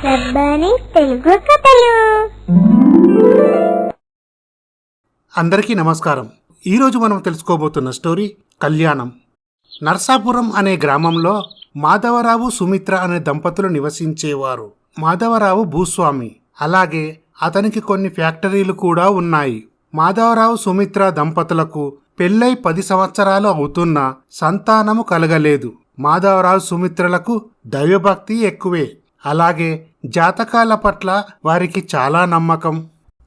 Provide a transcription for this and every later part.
రబ్బాని తెలుగు కథలు. అందరికీ నమస్కారం. ఈరోజు మనం తెలుసుకోబోతున్న స్టోరీ కళ్యాణం. నర్సాపురం అనే గ్రామంలో మాధవరావు సుమిత్ర అనే దంపతులు నివసించేవారు. మాధవరావు భూస్వామి, అలాగే అతనికి కొన్ని ఫ్యాక్టరీలు కూడా ఉన్నాయి. మాధవరావు సుమిత్ర దంపతులకు పెళ్ళై 10 సంవత్సరాలు అవుతున్నా సంతానము కలగలేదు. మాధవరావు సుమిత్రలకు దైవభక్తి ఎక్కువే, అలాగే జాతకాల పట్ల వారికి చాలా నమ్మకం.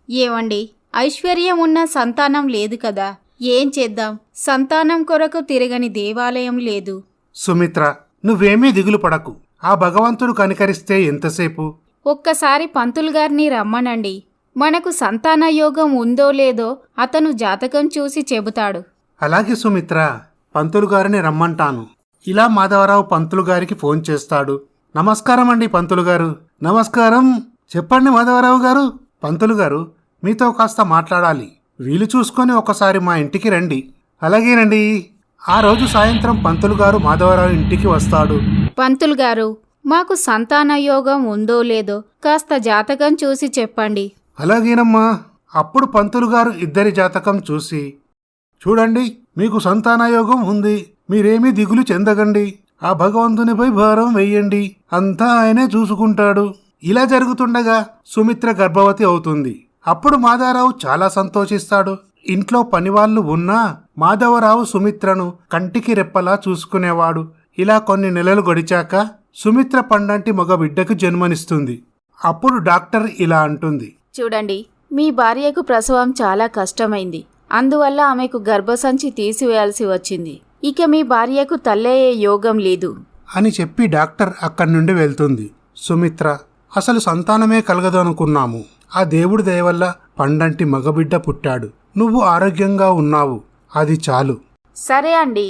ఏవండి, ఐశ్వర్యం ఉన్న సంతానం లేదు కదా, ఏం చేద్దాం? సంతానం కొరకు తిరగని దేవాలయం లేదు. సుమిత్ర, నువ్వేమీ దిగులు పడకు. ఆ భగవంతుడు కనికరిస్తే ఎంతసేపు. ఒక్కసారి పంతులు గారిని రమ్మనండి. మనకు సంతాన యోగం ఉందో లేదో అతను జాతకం చూసి చెబుతాడు. అలాగే సుమిత్ర, పంతులు గారిని రమ్మంటాను. ఇలా మాధవరావు పంతులు గారికి ఫోన్ చేస్తాడు. నమస్కారం అండి పంతులు గారు. నమస్కారం, చెప్పండి మాధవరావు గారు. పంతులు గారు, మీతో కాస్త మాట్లాడాలి. వీలు చూసుకొని ఒకసారి మా ఇంటికి రండి. అలాగేనండి. ఆ రోజు సాయంత్రం పంతులు గారు మాధవరావు ఇంటికి వస్తాడు. పంతులు గారు, మాకు సంతాన యోగం ఉందో లేదో కాస్త జాతకం చూసి చెప్పండి. అలాగేనమ్మా. అప్పుడు పంతులు గారు ఇద్దరి జాతకం చూసి, చూడండి, మీకు సంతానయోగం ఉంది. మీరేమీ దిగులు చెందకండి. ఆ భగవంతునిపై భారం వెయ్యండి, అంతా ఆయనే చూసుకుంటాడు. ఇలా జరుగుతుండగా సుమిత్ర గర్భవతి అవుతుంది. అప్పుడు మాధవరావు చాలా సంతోషిస్తాడు. ఇంట్లో పనివాళ్లు ఉన్నా మాధవరావు సుమిత్రను కంటికి రెప్పలా చూసుకునేవాడు. ఇలా కొన్ని నెలలు గడిచాక సుమిత్ర పండంటి మగ బిడ్డకు జన్మనిస్తుంది. అప్పుడు డాక్టర్ ఇలా అంటుంది, చూడండి, మీ భార్యకు ప్రసవం చాలా కష్టమైంది. అందువల్ల ఆమెకు గర్భసంచి తీసివేయాల్సి వచ్చింది. ఇక మీ భార్యకు తల్లయ్యే యోగం లేదు అని చెప్పి డాక్టర్ అక్కడి నుండి వెళ్తుంది. సుమిత్ర, అసలు సంతానమే కలగదు అనుకున్నాము. ఆ దేవుడి దయ వల్ల పండంటి మగబిడ్డ పుట్టాడు. నువ్వు ఆరోగ్యంగా ఉన్నావు, అది చాలు. సరే అండి,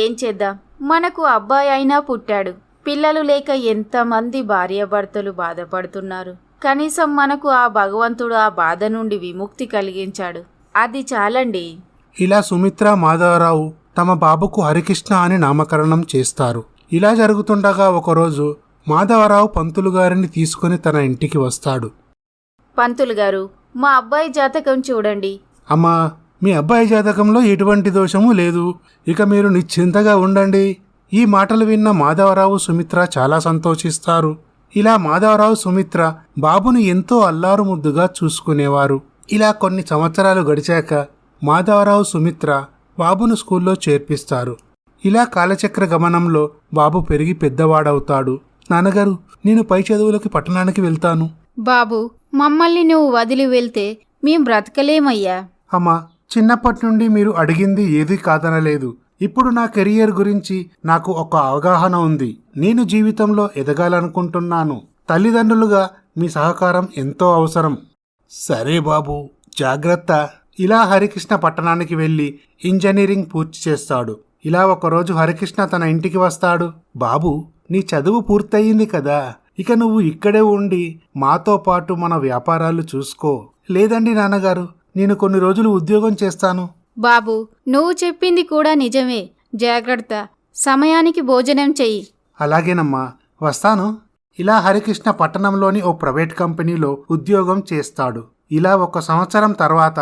ఏం చేద్దాం? మనకు అబ్బాయి అయినా పుట్టాడు. పిల్లలు లేక ఎంతమంది భార్యాభర్తలు బాధపడుతున్నారు. కనీసం మనకు ఆ భగవంతుడు ఆ బాధ నుండి విముక్తి కలిగించాడు, అది చాలండి. ఇలా సుమిత్ర మాధవరావు తమ బాబుకు హరికృష్ణ అని నామకరణం చేస్తారు. ఇలా జరుగుతుండగా ఒకరోజు మాధవరావు పంతులు గారిని తీసుకుని తన ఇంటికి వస్తాడు. పంతులు గారు, మా అబ్బాయి జాతకం చూడండి. అమ్మా, మీ అబ్బాయి జాతకంలో ఎటువంటి దోషము లేదు. ఇక మీరు నిశ్చింతగా ఉండండి. ఈ మాటలు విన్న మాధవరావు సుమిత్ర చాలా సంతోషిస్తారు. ఇలా మాధవరావు సుమిత్ర బాబును ఎంతో అల్లారు ముద్దుగా చూసుకునేవారు. ఇలా కొన్ని సంవత్సరాలు గడిచాక మాధవరావు సుమిత్ర బాబును స్కూల్లో చేర్పిస్తారు. ఇలా కాలచక్ర గమనంలో బాబు పెరిగి పెద్దవాడవుతాడు. నాన్నగారు, నేను పై చదువులకి పట్టణానికి వెళ్తాను. బాబు, మమ్మల్ని నువ్వు వదిలి వెళ్తే మేం బ్రతకలేమయ్యా. అమ్మా, చిన్నప్పటి నుండి మీరు అడిగింది ఏదీ కాదనలేదు. ఇప్పుడు నా కెరియర్ గురించి నాకు ఒక అవగాహన ఉంది. నేను జీవితంలో ఎదగాలనుకుంటున్నాను. తల్లిదండ్రులుగా మీ సహకారం ఎంతో అవసరం. సరే బాబు, జాగ్రత్త. ఇలా హరికృష్ణ పట్టణానికి వెళ్ళి ఇంజనీరింగ్ పూర్తి చేస్తాడు. ఇలా ఒకరోజు హరికృష్ణ తన ఇంటికి వస్తాడు. బాబు, నీ చదువు పూర్తయింది కదా, ఇక నువ్వు ఇక్కడే ఉండి మాతో పాటు మన వ్యాపారాలు చూసుకో. లేదండి నాన్నగారు, నేను కొన్ని రోజులు ఉద్యోగం చేస్తాను. బాబు, నువ్వు చెప్పింది కూడా నిజమే. జాగ్రత్త, సమయానికి భోజనం చెయ్యి. అలాగేనమ్మా, వస్తాను. ఇలా హరికృష్ణ పట్టణంలోని ఓ ప్రైవేట్ కంపెనీలో ఉద్యోగం చేస్తాడు. ఇలా 1 సంవత్సరం తర్వాత,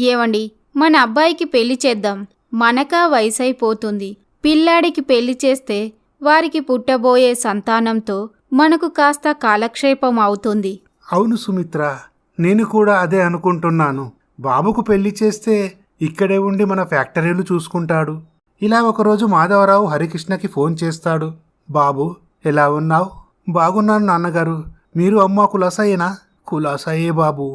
ఏవండి, మన అబ్బాయికి పెళ్లి చేద్దాం. మనకా వయసైపోతుంది. పిల్లాడికి పెళ్లి చేస్తే వారికి పుట్టబోయే సంతానంతో మనకు కాస్త కాలక్షేపం అవుతుంది. అవును సుమిత్ర, నేను కూడా అదే అనుకుంటున్నాను. బాబుకు పెళ్లి చేస్తే ఇక్కడే ఉండి మన ఫ్యాక్టరీలు చూసుకుంటాడు. ఇలా ఒకరోజు మాధవరావు హరికృష్ణకి ఫోన్ చేస్తాడు. బాబు, ఎలా ఉన్నావు? బాగున్నాను నాన్నగారు. మీరు అమ్మ కులాసాయేనా? కులాసాయే బాబు.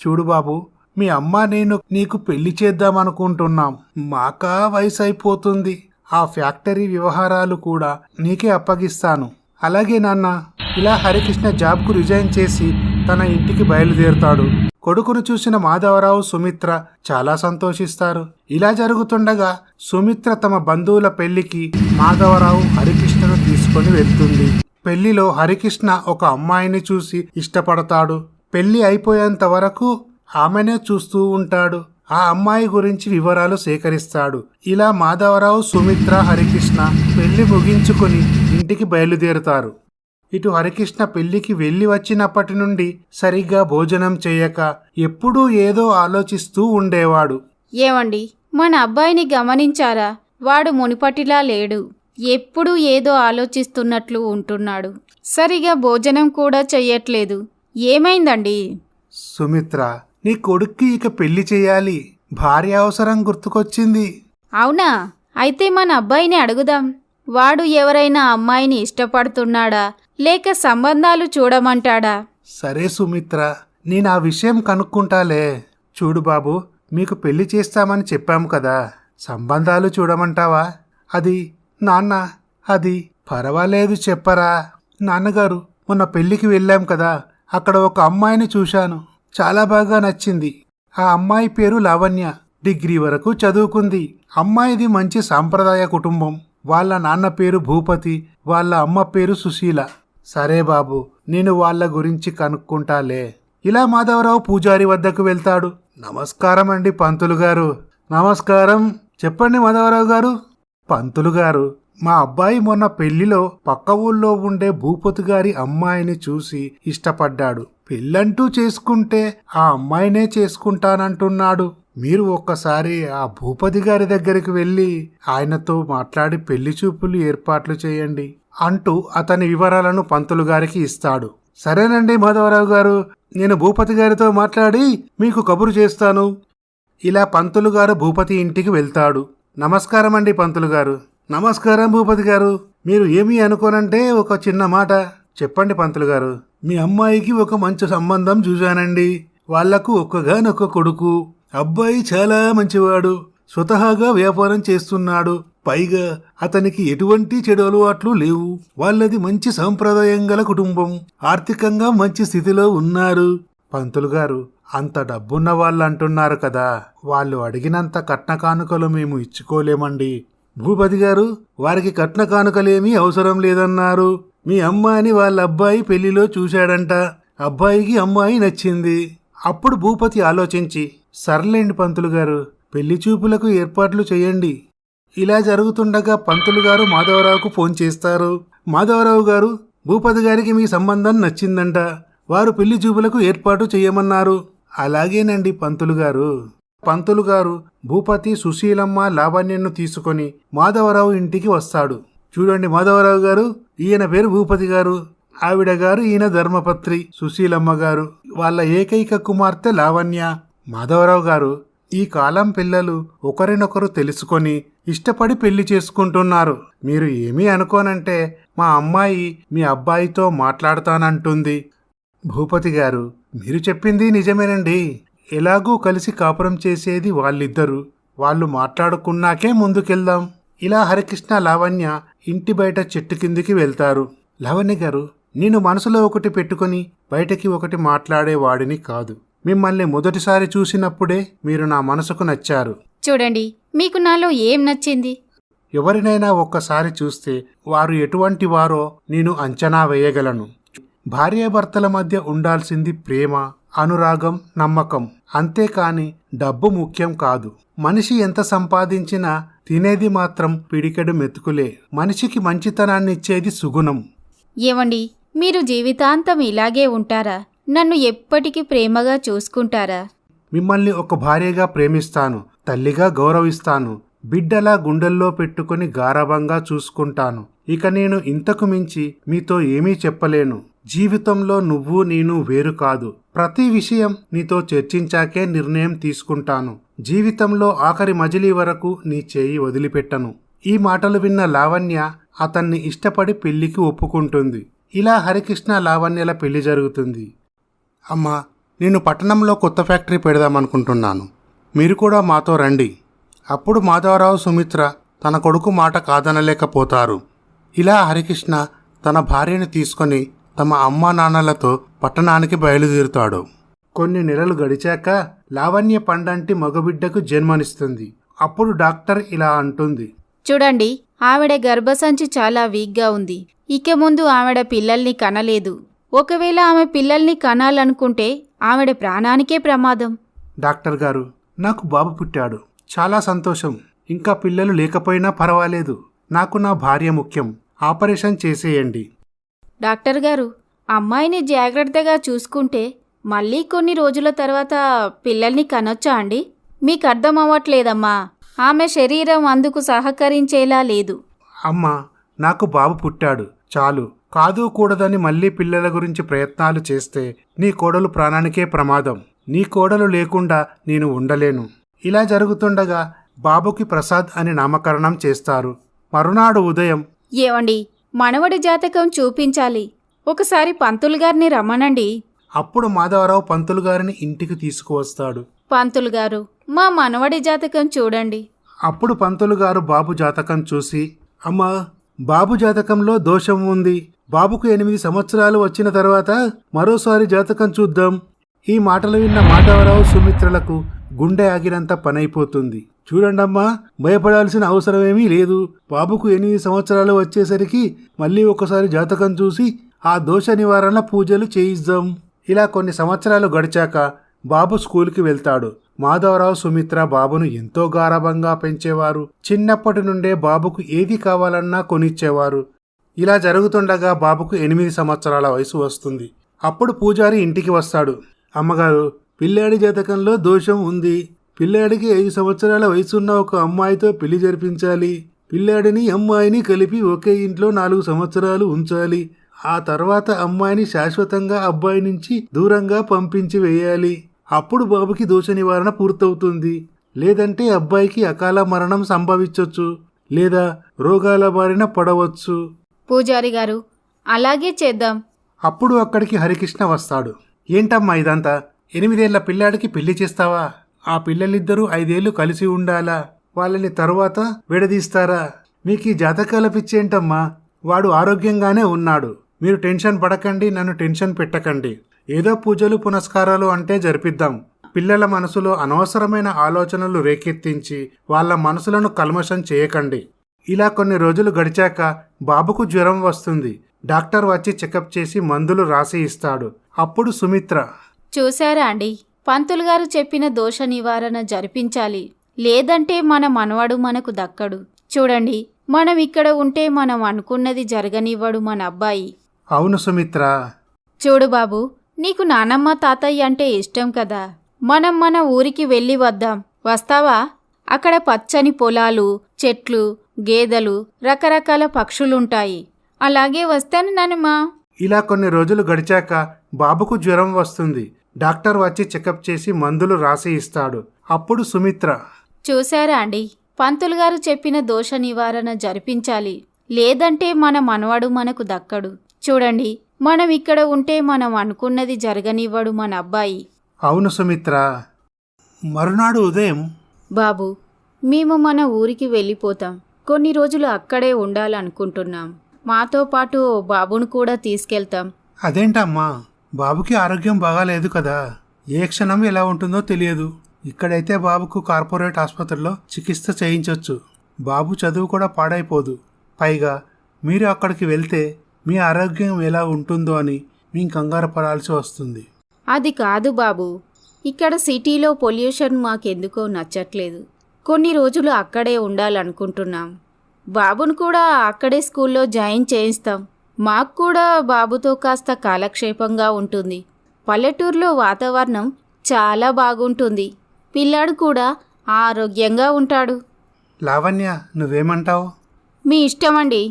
చూడు బాబు, మీ అమ్మ నేను నీకు పెళ్లి చేద్దామనుకుంటున్నాం. మాకా వయసు అయిపోతుంది. ఆ ఫ్యాక్టరీ వ్యవహారాలు కూడా నీకే అప్పగిస్తాను. అలాగే నాన్న. ఇలా హరికృష్ణ జాబ్కు రిజైన్ చేసి తన ఇంటికి బయలుదేరుతాడు. కొడుకును చూసిన మాధవరావు సుమిత్ర చాలా సంతోషిస్తారు. ఇలా జరుగుతుండగా సుమిత్ర తమ బంధువుల పెళ్లికి మాధవరావు హరికృష్ణను తీసుకొని వెళ్తుంది. పెళ్లిలో హరికృష్ణ ఒక అమ్మాయిని చూసి ఇష్టపడతాడు. పెళ్లి అయిపోయేంత వరకు ఆమెనే చూస్తూ ఉంటాడు. ఆ అమ్మాయి గురించి వివరాలు సేకరిస్తాడు. ఇలా మాధవరావు సుమిత్ర హరికృష్ణ పెళ్లి ముగించుకొని ఇంటికి బయలుదేరుతారు. ఇటు హరికృష్ణ పెళ్లికి వెళ్ళి వచ్చినప్పటి నుండి సరిగ్గా భోజనం చేయక ఎప్పుడూ ఏదో ఆలోచిస్తూ ఉండేవాడు. ఏమండి, మన అబ్బాయిని గమనించారా? వాడు మునిపటిలా లేడు. ఎప్పుడూ ఏదో ఆలోచిస్తున్నట్లు ఉంటున్నాడు. సరిగా భోజనం కూడా చెయ్యట్లేదు. ఏమైందండి? సుమిత్ర, నీ కొడుక్కి ఇక పెళ్లి చేయాలి. భార్య అవసరం గుర్తుకొచ్చింది. అవునా? అయితే మన అబ్బాయిని అడుగుదాం. వాడు ఎవరైనా అమ్మాయిని ఇష్టపడుతున్నాడా లేక సంబంధాలు చూడమంటాడా? సరే సుమిత్ర, నేను ఆ విషయం కనుక్కుంటాలే. చూడు బాబు, మీకు పెళ్లి చేస్తామని చెప్పాము కదా, సంబంధాలు చూడమంటావా? అది నాన్న, అది పర్వాలేదు చెప్పరా. నాన్నగారు, మొన్న పెళ్లికి వెళ్ళాం కదా, అక్కడ ఒక అమ్మాయిని చూశాను. చాలా బాగా నచ్చింది. ఆ అమ్మాయి పేరు లావణ్య. డిగ్రీ వరకు చదువుకుంది. అమ్మాయిది మంచి సాంప్రదాయ కుటుంబం. వాళ్ళ నాన్న పేరు భూపతి, వాళ్ళ అమ్మ పేరు సుశీల. సరే బాబు, నేను వాళ్ళ గురించి కనుక్కుంటాలే. ఇలా మాధవరావు పూజారి వద్దకు వెళ్తాడు. నమస్కారం అండి పంతులు గారు. నమస్కారం. చెప్పండి మాధవరావు గారు. పంతులు గారు, మా అబ్బాయి మొన్న పెళ్లిలో పక్క ఊళ్ళో ఉండే భూపతి గారి అమ్మాయిని చూసి ఇష్టపడ్డాడు. పెళ్ళంటూ చేసుకుంటే ఆ అమ్మాయినే చేసుకుంటానంటున్నాడు. మీరు ఒక్కసారి ఆ భూపతి గారి దగ్గరికి వెళ్ళి ఆయనతో మాట్లాడి పెళ్లి చూపులు ఏర్పాట్లు చేయండి అంటూ అతని వివరాలను పంతులు గారికి ఇస్తాడు. సరేనండి మాధవరావు గారు, నేను భూపతి గారితో మాట్లాడి మీకు కబురు చేస్తాను. ఇలా పంతులు గారు భూపతి ఇంటికి వెళ్తాడు. నమస్కారం అండి పంతులు గారు. నమస్కారం భూపతి గారు. మీరు ఏమీ అనుకోనంటే ఒక చిన్న మాట చెప్పండి పంతులు గారు. మీ అమ్మాయికి ఒక మంచి సంబంధం చూశానండి. వాళ్లకు ఒక్కగానొక్క కొడుకు. అబ్బాయి చాలా మంచివాడు. స్వతహాగా వ్యాపారం చేస్తున్నాడు. పైగా అతనికి ఎటువంటి చెడు అలవాట్లు లేవు. వాళ్ళది మంచి సాంప్రదాయం గల కుటుంబం. ఆర్థికంగా మంచి స్థితిలో ఉన్నారు. పంతులు గారు, అంత డబ్బున్న వాళ్ళు అంటున్నారు కదా, వాళ్ళు అడిగినంత కట్న కానుకలు మేము ఇచ్చుకోలేమండి. భూపతి గారు, వారికి కట్న కానుకలేమీ అవసరం లేదన్నారు. మీ అమ్మాయిని వాళ్ళ అబ్బాయి పెళ్లిలో చూశాడంట. అబ్బాయికి అమ్మాయి నచ్చింది. అప్పుడు భూపతి ఆలోచించి, సర్లేండి పంతులు గారు, పెళ్లి చూపులకు ఏర్పాట్లు చేయండి. ఇలా జరుగుతుండగా పంతులు గారు మాధవరావుకు ఫోన్ చేస్తారు. మాధవరావు గారు, భూపతి గారికి మీ సంబంధం నచ్చిందంట. వారు పెళ్లి చూపులకు ఏర్పాటు చేయమన్నారు. అలాగేనండి పంతులు గారు. పంతులు గారు భూపతి, సుశీలమ్మ, లావణ్యను తీసుకొని మాధవరావు ఇంటికి వస్తాడు. చూడండి మాధవరావు గారు, ఈయన పేరు భూపతి గారు. ఆవిడ గారు ఈయన ధర్మపత్రి సుశీలమ్మ గారు. వాళ్ళ ఏకైక కుమార్తె లావణ్య. మాధవరావు గారు, ఈ కాలం పిల్లలు ఒకరినొకరు తెలుసుకొని ఇష్టపడి పెళ్లి చేసుకుంటున్నారు. మీరు ఏమీ అనుకోనంటే మా అమ్మాయి మీ అబ్బాయితో మాట్లాడతానంటుంది. భూపతి గారు, మీరు చెప్పింది నిజమేనండి. ఎలాగూ కలిసి కాపురం చేసేది వాళ్ళిద్దరూ. వాళ్ళు మాట్లాడుకున్నాకే ముందుకెళ్దాం. ఇలా హరికృష్ణ, లావణ్య ఇంటి బయట చెట్టు కిందికి వెళ్తారు. లావణ్య గారు, నేను మనసులో ఒకటి పెట్టుకుని బయటకి ఒకటి మాట్లాడేవాడిని కాదు. మిమ్మల్ని మొదటిసారి చూసినప్పుడే మీరు నా మనసుకు నచ్చారు. చూడండి, మీకు నాలో ఏం నచ్చింది? ఎవరినైనా ఒక్కసారి చూస్తే వారు ఎటువంటి వారో నేను అంచనా వేయగలను. భార్యాభర్తల మధ్య ఉండాల్సింది ప్రేమ, అనురాగం, నమ్మకం. అంతేకాని డబ్బు ముఖ్యం కాదు. మనిషి ఎంత సంపాదించినా తినేది మాత్రం పిడికెడు మెతుకులే. మనిషికి మంచితనాన్నిచ్చేది సుగుణం. ఏమండి, మీరు జీవితాంతం ఇలాగే ఉంటారా? నన్ను ఎప్పటికీ ప్రేమగా చూసుకుంటారా? మిమ్మల్ని ఒక భార్యగా ప్రేమిస్తాను, తల్లిగా గౌరవిస్తాను, బిడ్డలా గుండెల్లో పెట్టుకుని గారాబంగా చూసుకుంటాను. ఇక నేను ఇంతకు మించి మీతో ఏమీ చెప్పలేను. జీవితంలో నువ్వు నేను వేరు కాదు. ప్రతి విషయం నీతో చర్చించాకే నిర్ణయం తీసుకుంటాను. జీవితంలో ఆఖరి మజిలీ వరకు నీ చేయి వదిలిపెట్టను. ఈ మాటలు విన్న లావణ్య అతన్ని ఇష్టపడి పెళ్లికి ఒప్పుకుంటుంది. ఇలా హరికృష్ణ, లావణ్యల పెళ్లి జరుగుతుంది. అమ్మా, నేను పట్టణంలో కొత్త ఫ్యాక్టరీ పెడదామనుకుంటున్నాను. మీరు కూడా మాతో రండి. అప్పుడు మాధవరావు, సుమిత్ర తన కొడుకు మాట కాదనలేకపోతారు. ఇలా హరికృష్ణ తన భార్యను తీసుకొని తమ అమ్మా నాన్నలతో పట్టణానికి బయలుదేరుతాడు. కొన్ని నెలలు గడిచాక లావణ్య పండంటి మగబిడ్డకు జన్మనిస్తుంది. అప్పుడు డాక్టర్ ఇలా అంటుంది, చూడండి, ఆవిడ గర్భసంచి చాలా వీక్గా ఉంది. ఇక ముందు ఆవిడ పిల్లల్ని కనలేదు. ఒకవేళ ఆమె పిల్లల్ని కనాలనుకుంటే ఆవిడ ప్రాణానికే ప్రమాదం. డాక్టర్ గారు, నాకు బాబు పుట్టాడు. చాలా సంతోషం. ఇంకా పిల్లలు లేకపోయినా పర్వాలేదు. నాకు నా భార్య ముఖ్యం. ఆపరేషన్ చేసేయండి. డాక్టర్ గారు, అమ్మాయిని జాగ్రత్తగా చూసుకుంటే మళ్ళీ కొన్ని రోజుల తర్వాత పిల్లల్ని కనొచ్చా అండి? మీకు అర్థం అవ్వట్లేదమ్మా. ఆమె శరీరం అందుకు సహకరించేలా లేదు. అమ్మా, నాకు బాబు పుట్టాడు, చాలు. కాదు కూడదని మళ్ళీ పిల్లల గురించి ప్రయత్నాలు చేస్తే నీ కోడలు ప్రాణానికే ప్రమాదం. నీ కోడలు లేకుండా నేను ఉండలేను. ఇలా జరుగుతుండగా బాబుకి ప్రసాద్ అని నామకరణం చేస్తారు. మరునాడు ఉదయం, ఏవండి, మనవడి జాతకం చూపించాలి, ఒకసారి పంతులు గారిని రమ్మనండి. అప్పుడు మాధవరావు పంతులు గారిని ఇంటికి తీసుకువస్తాడు. పంతులు గారు, మా మనవడి జాతకం చూడండి. అప్పుడు పంతులు గారు బాబు జాతకం చూసి, అమ్మా, బాబు జాతకంలో దోషం ఉంది. బాబుకు 8 సంవత్సరాలు వచ్చిన తర్వాత మరోసారి జాతకం చూద్దాం. ఈ మాటలు విన్న మాధవరావు సుమిత్రలకు గుండె ఆగినంత పనైపోతుంది. చూడండమ్మా, భయపడాల్సిన అవసరమేమీ లేదు. బాబుకు 8 సంవత్సరాలు వచ్చేసరికి మళ్ళీ ఒకసారి జాతకం చూసి ఆ దోష నివారణ పూజలు చేయిద్దాం. ఇలా కొన్ని సంవత్సరాలు గడిచాక బాబు స్కూల్కి వెళ్తాడు. మాధవరావు, సుమిత్ర బాబును ఎంతో గారాబంగా పెంచేవారు. చిన్నప్పటి నుండే బాబుకు ఏది కావాలన్నా కొనిచ్చేవారు. ఇలా జరుగుతుండగా బాబుకు 8 సంవత్సరాల వయసు వస్తుంది. అప్పుడు పూజారి ఇంటికి వస్తాడు. అమ్మగారు, పిల్లాడి జాతకంలో దోషం ఉంది. పిల్లాడికి 5 సంవత్సరాల వయసున్న ఒక అమ్మాయితో పెళ్లి జరిపించాలి. పిల్లాడిని అమ్మాయిని కలిపి ఒకే ఇంట్లో 4 సంవత్సరాలు ఉంచాలి. ఆ తర్వాత అమ్మాయిని శాశ్వతంగా అబ్బాయి నుంచి దూరంగా పంపించి వేయాలి. అప్పుడు బాబుకి దోష నివారణ పూర్తవుతుంది. లేదంటే అబ్బాయికి అకాల మరణం సంభవించవచ్చు, లేదా రోగాల బారిన పడవచ్చు. పూజారి గారు, అలాగే చేద్దాం. అప్పుడు అక్కడికి హరికృష్ణ వస్తాడు. ఏంటమ్మా ఇదంతా? 8 ఏళ్ల పిల్లాడికి పెళ్లి చేస్తావా? ఆ పిల్లలిద్దరూ 5 ఏళ్లు కలిసి ఉండాలా? వాళ్ళని తరువాత విడదీస్తారా? మీకు ఈ జాతకాల పిచ్చేంటమ్మా? వాడు ఆరోగ్యంగానే ఉన్నాడు. మీరు టెన్షన్ పడకండి, నన్ను టెన్షన్ పెట్టకండి. ఏదో పూజలు పునస్కారాలు అంటే జరిపిద్దాం. పిల్లల మనసులో అనవసరమైన ఆలోచనలు రేకెత్తించి వాళ్ళ మనసులను కల్మషం చేయకండి. ఇలా కొన్ని రోజులు గడిచాక బాబుకు జ్వరం వస్తుంది. డాక్టర్ వచ్చి చెకప్ చేసి మందులు రాసి ఇస్తాడు. అప్పుడు సుమిత్ర, చూశారా అండి, పంతులు గారు చెప్పిన దోష నివారణ జరిపించాలి, లేదంటే మన మనవడు మనకు దక్కడు. చూడండి, మనం ఇక్కడ ఉంటే మనం అనుకున్నది జరగనివ్వడు మన అబ్బాయి. అవును సుమిత్ర. చూడు బాబు, నీకు నానమ్మ తాతయ్య అంటే ఇష్టం కదా. మనం మన ఊరికి వెళ్ళి వద్దాం. వస్తావా? అక్కడ పచ్చని పొలాలు, చెట్లు, గేదెలు, రకరకాల పక్షులుంటాయి. అలాగే వస్తాను నానమ్మా. ఇలా కొన్ని రోజులు గడిచాక బాబుకు జ్వరం వస్తుంది. డాక్టర్ వచ్చి చెకప్ చేసి మందులు రాసి ఇస్తాడు. అప్పుడు సుమిత్ర, చూశారా అండి, పంతులు గారు చెప్పిన దోష నివారణ జరిపించాలి, లేదంటే మన మనవడు మనకు దక్కడు. చూడండి, మనం ఇక్కడ ఉంటే మనం అనుకున్నది జరగనివ్వడు మన అబ్బాయి. అవును సుమిత్ర. మరునాడు ఉదయం, బాబు, మేము మన ఊరికి వెళ్ళిపోతాం. కొన్ని రోజులు అక్కడే ఉండాలనుకుంటున్నాం. మాతో పాటు బాబును కూడా తీసుకెళ్తాం. అదేంటమ్మా, బాబుకి ఆరోగ్యం బాగాలేదు కదా. ఏ క్షణం ఎలా ఉంటుందో తెలియదు. ఇక్కడైతే బాబుకు కార్పొరేట్ ఆసుపత్రిలో చికిత్స చేయించవచ్చు. బాబు చదువు కూడా పాడైపోదు. పైగా మీరు అక్కడికి వెళ్తే మీ ఆరోగ్యం ఎలా ఉంటుందో అని మేము కంగారు పడాల్సి వస్తుంది. అది కాదు బాబు, ఇక్కడ సిటీలో పొల్యూషన్ మాకెందుకో నచ్చట్లేదు. కొన్ని రోజులు అక్కడే ఉండాలనుకుంటున్నాం. బాబును కూడా అక్కడే స్కూల్లో జాయిన్ చేయిస్తాం. మాకు కూడా బాబుతో కాస్త కాలక్షేపంగా ఉంటుంది. పల్లెటూరులో వాతావరణం చాలా బాగుంటుంది. పిల్లాడు కూడా ఆరోగ్యంగా ఉంటాడు. లావణ్య, నువ్వేమంటావు? మీ ఇష్టమండి.